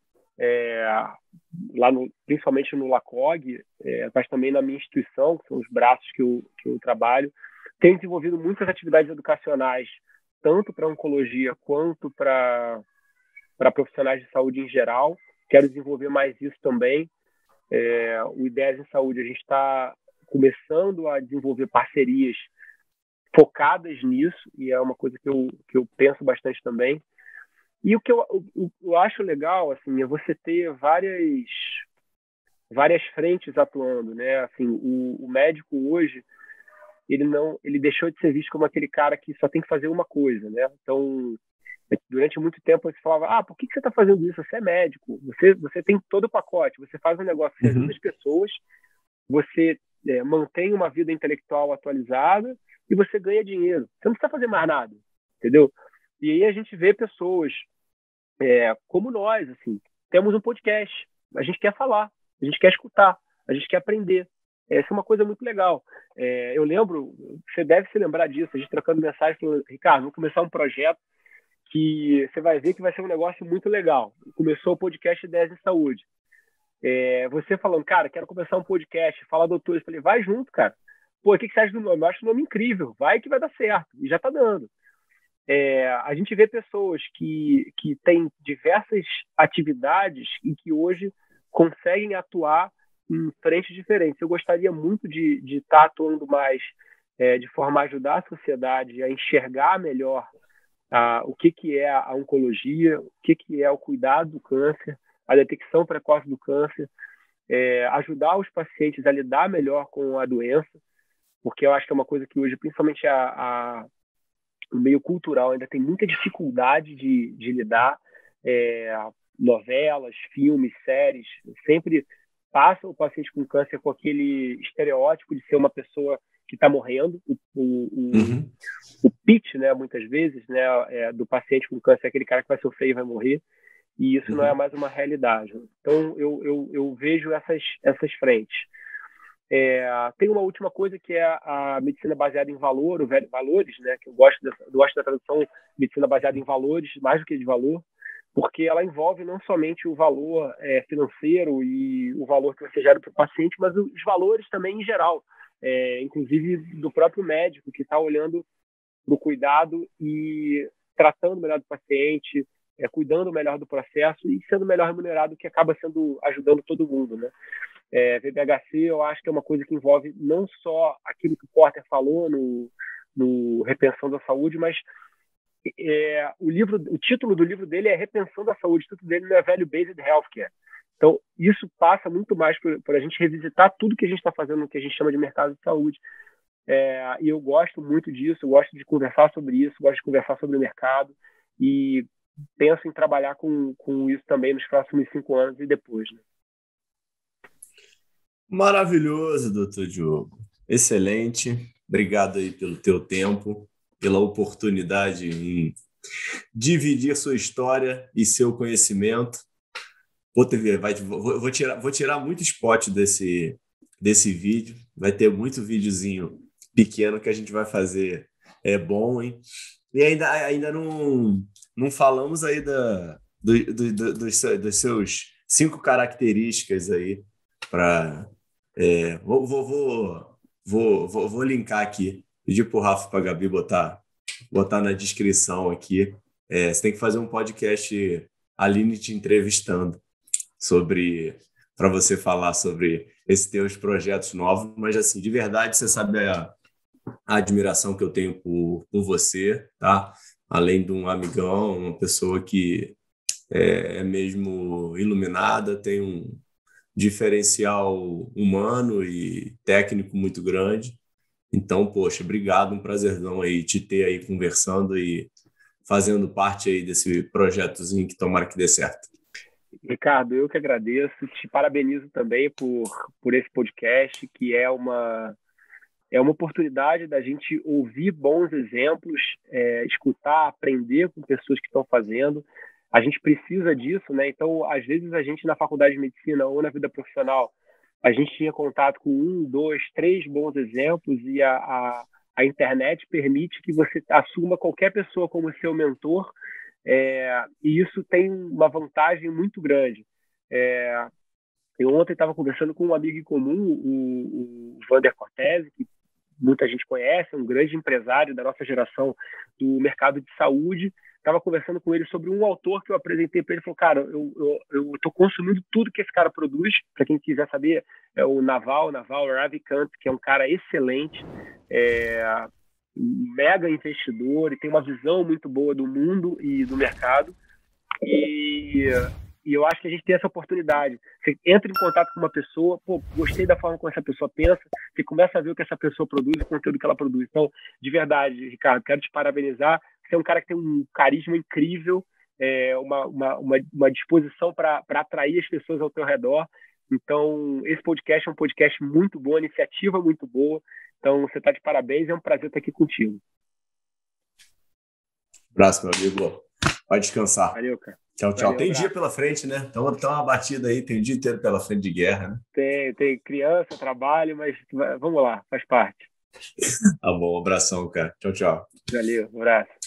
principalmente no LACOG, mas também na minha instituição, que são os braços que eu trabalho. Tenho desenvolvido muitas atividades educacionais, tanto para oncologia quanto para profissionais de saúde em geral. Quero desenvolver mais isso também. O Ideias em Saúde, a gente está começando a desenvolver parcerias focadas nisso, e é uma coisa que eu penso bastante também. E o que eu acho legal, assim, é você ter várias frentes atuando, né? Assim, o médico hoje, ele deixou de ser visto como aquele cara que só tem que fazer uma coisa, né? Então, durante muito tempo você falava, por que você está fazendo isso? Você é médico, você tem todo o pacote, você faz um negócio que ajuda as pessoas, você mantém uma vida intelectual atualizada e você ganha dinheiro. Você não precisa fazer mais nada, entendeu? E aí a gente vê pessoas como nós, assim, temos um podcast, a gente quer falar, a gente quer escutar, a gente quer aprender. Essa é uma coisa muito legal. Eu lembro, você deve se lembrar disso, a gente trocando mensagem, falando, Ricardo, vamos começar um projeto que você vai ver que vai ser um negócio muito legal. Começou o podcast Ideias em Saúde. Você falando, cara, quero começar um podcast, fala doutor, eu falei, vai junto, cara. Pô, o que você acha do nome? Eu acho o nome incrível, vai que vai dar certo, e já tá dando. A gente vê pessoas que têm diversas atividades e que hoje conseguem atuar em frentes diferentes. Eu gostaria muito de estar atuando mais de forma a ajudar a sociedade a enxergar melhor o que é a oncologia, o que é o cuidado do câncer, a detecção precoce do câncer, ajudar os pacientes a lidar melhor com a doença, porque eu acho que é uma coisa que hoje, principalmente o meio cultural, ainda tem muita dificuldade de lidar. Novelas, filmes, séries, sempre passa o paciente com câncer com aquele estereótipo de ser uma pessoa que está morrendo. O pitch, né, muitas vezes, né, do paciente com câncer é aquele cara que vai sofrer e vai morrer, e isso não é mais uma realidade. Então, eu vejo essas frentes. Tem uma última coisa que é a medicina baseada em valores, né, que eu gosto da tradução medicina baseada em valores, mais do que de valor, porque ela envolve não somente o valor financeiro e o valor que você gera para o paciente, mas os valores também em geral, inclusive do próprio médico, que está olhando para o cuidado e tratando melhor do paciente, cuidando melhor do processo e sendo melhor remunerado, que acaba ajudando todo mundo, né? VBHC, eu acho que é uma coisa que envolve não só aquilo que o Porter falou no Repensando a Saúde, mas o título do livro dele é Repensando a Saúde, o título dele não é Value Based Healthcare. Então, isso passa muito mais por a gente revisitar tudo que a gente está fazendo no que a gente chama de mercado de saúde. E eu gosto muito disso, eu gosto de conversar sobre isso, gosto de conversar sobre o mercado e penso em trabalhar com isso também nos próximos 5 anos e depois, né? Maravilhoso, doutor Diogo. Excelente. Obrigado aí pelo teu tempo, pela oportunidade em dividir sua história e seu conhecimento. Vou tirar muito spot desse vídeo. Vai ter muito videozinho pequeno que a gente vai fazer. É bom, hein? E ainda não falamos aí dos seus 5 características aí para... Vou linkar aqui. Pedir para o Rafa e para a Gabi botar na descrição aqui. Você tem que fazer um podcast Aline te entrevistando para você falar sobre esses teus projetos novos, mas assim, de verdade, você sabe a admiração que eu tenho por você, tá? Além de um amigão, uma pessoa que é mesmo iluminada, tem um diferencial humano e técnico muito grande. Então, poxa, obrigado, um prazerzão aí te ter aí conversando e fazendo parte aí desse projetozinho que tomara que dê certo. Ricardo, eu que agradeço, te parabenizo também por esse podcast, que é uma oportunidade da gente ouvir bons exemplos, escutar, aprender com pessoas que estão fazendo. A gente precisa disso, né? Então, às vezes, a gente na faculdade de medicina ou na vida profissional, a gente tinha contato com 1, 2, 3 bons exemplos e a internet permite que você assuma qualquer pessoa como seu mentor, e isso tem uma vantagem muito grande. Eu ontem estava conversando com um amigo em comum, o Vander Cortese, que muita gente conhece, um grande empresário da nossa geração do mercado de saúde. Estava conversando com ele sobre um autor que eu apresentei para ele. Ele falou, cara, eu estou consumindo tudo que esse cara produz. Para quem quiser saber, é o Naval Ravikant, que é um cara excelente, um mega investidor e tem uma visão muito boa do mundo e do mercado. E eu acho que a gente tem essa oportunidade. Você entra em contato com uma pessoa, gostei da forma como essa pessoa pensa, você começa a ver o que essa pessoa produz, o conteúdo que ela produz. Então, de verdade, Ricardo, quero te parabenizar. Você é um cara que tem um carisma incrível, uma disposição para atrair as pessoas ao teu redor. Então, esse podcast é um podcast muito bom, iniciativa muito boa. Então, você está de parabéns, é um prazer estar aqui contigo. Abraço, meu amigo. Pode descansar. Valeu, cara. Tchau, tchau. Valeu, tem abraço. dia pela frente, né? Então, uma batida aí, tem o dia inteiro pela frente de guerra, né? Tem criança, trabalho, mas vamos lá, faz parte. Tá bom, abração, cara. Tchau, tchau. Valeu, um abraço.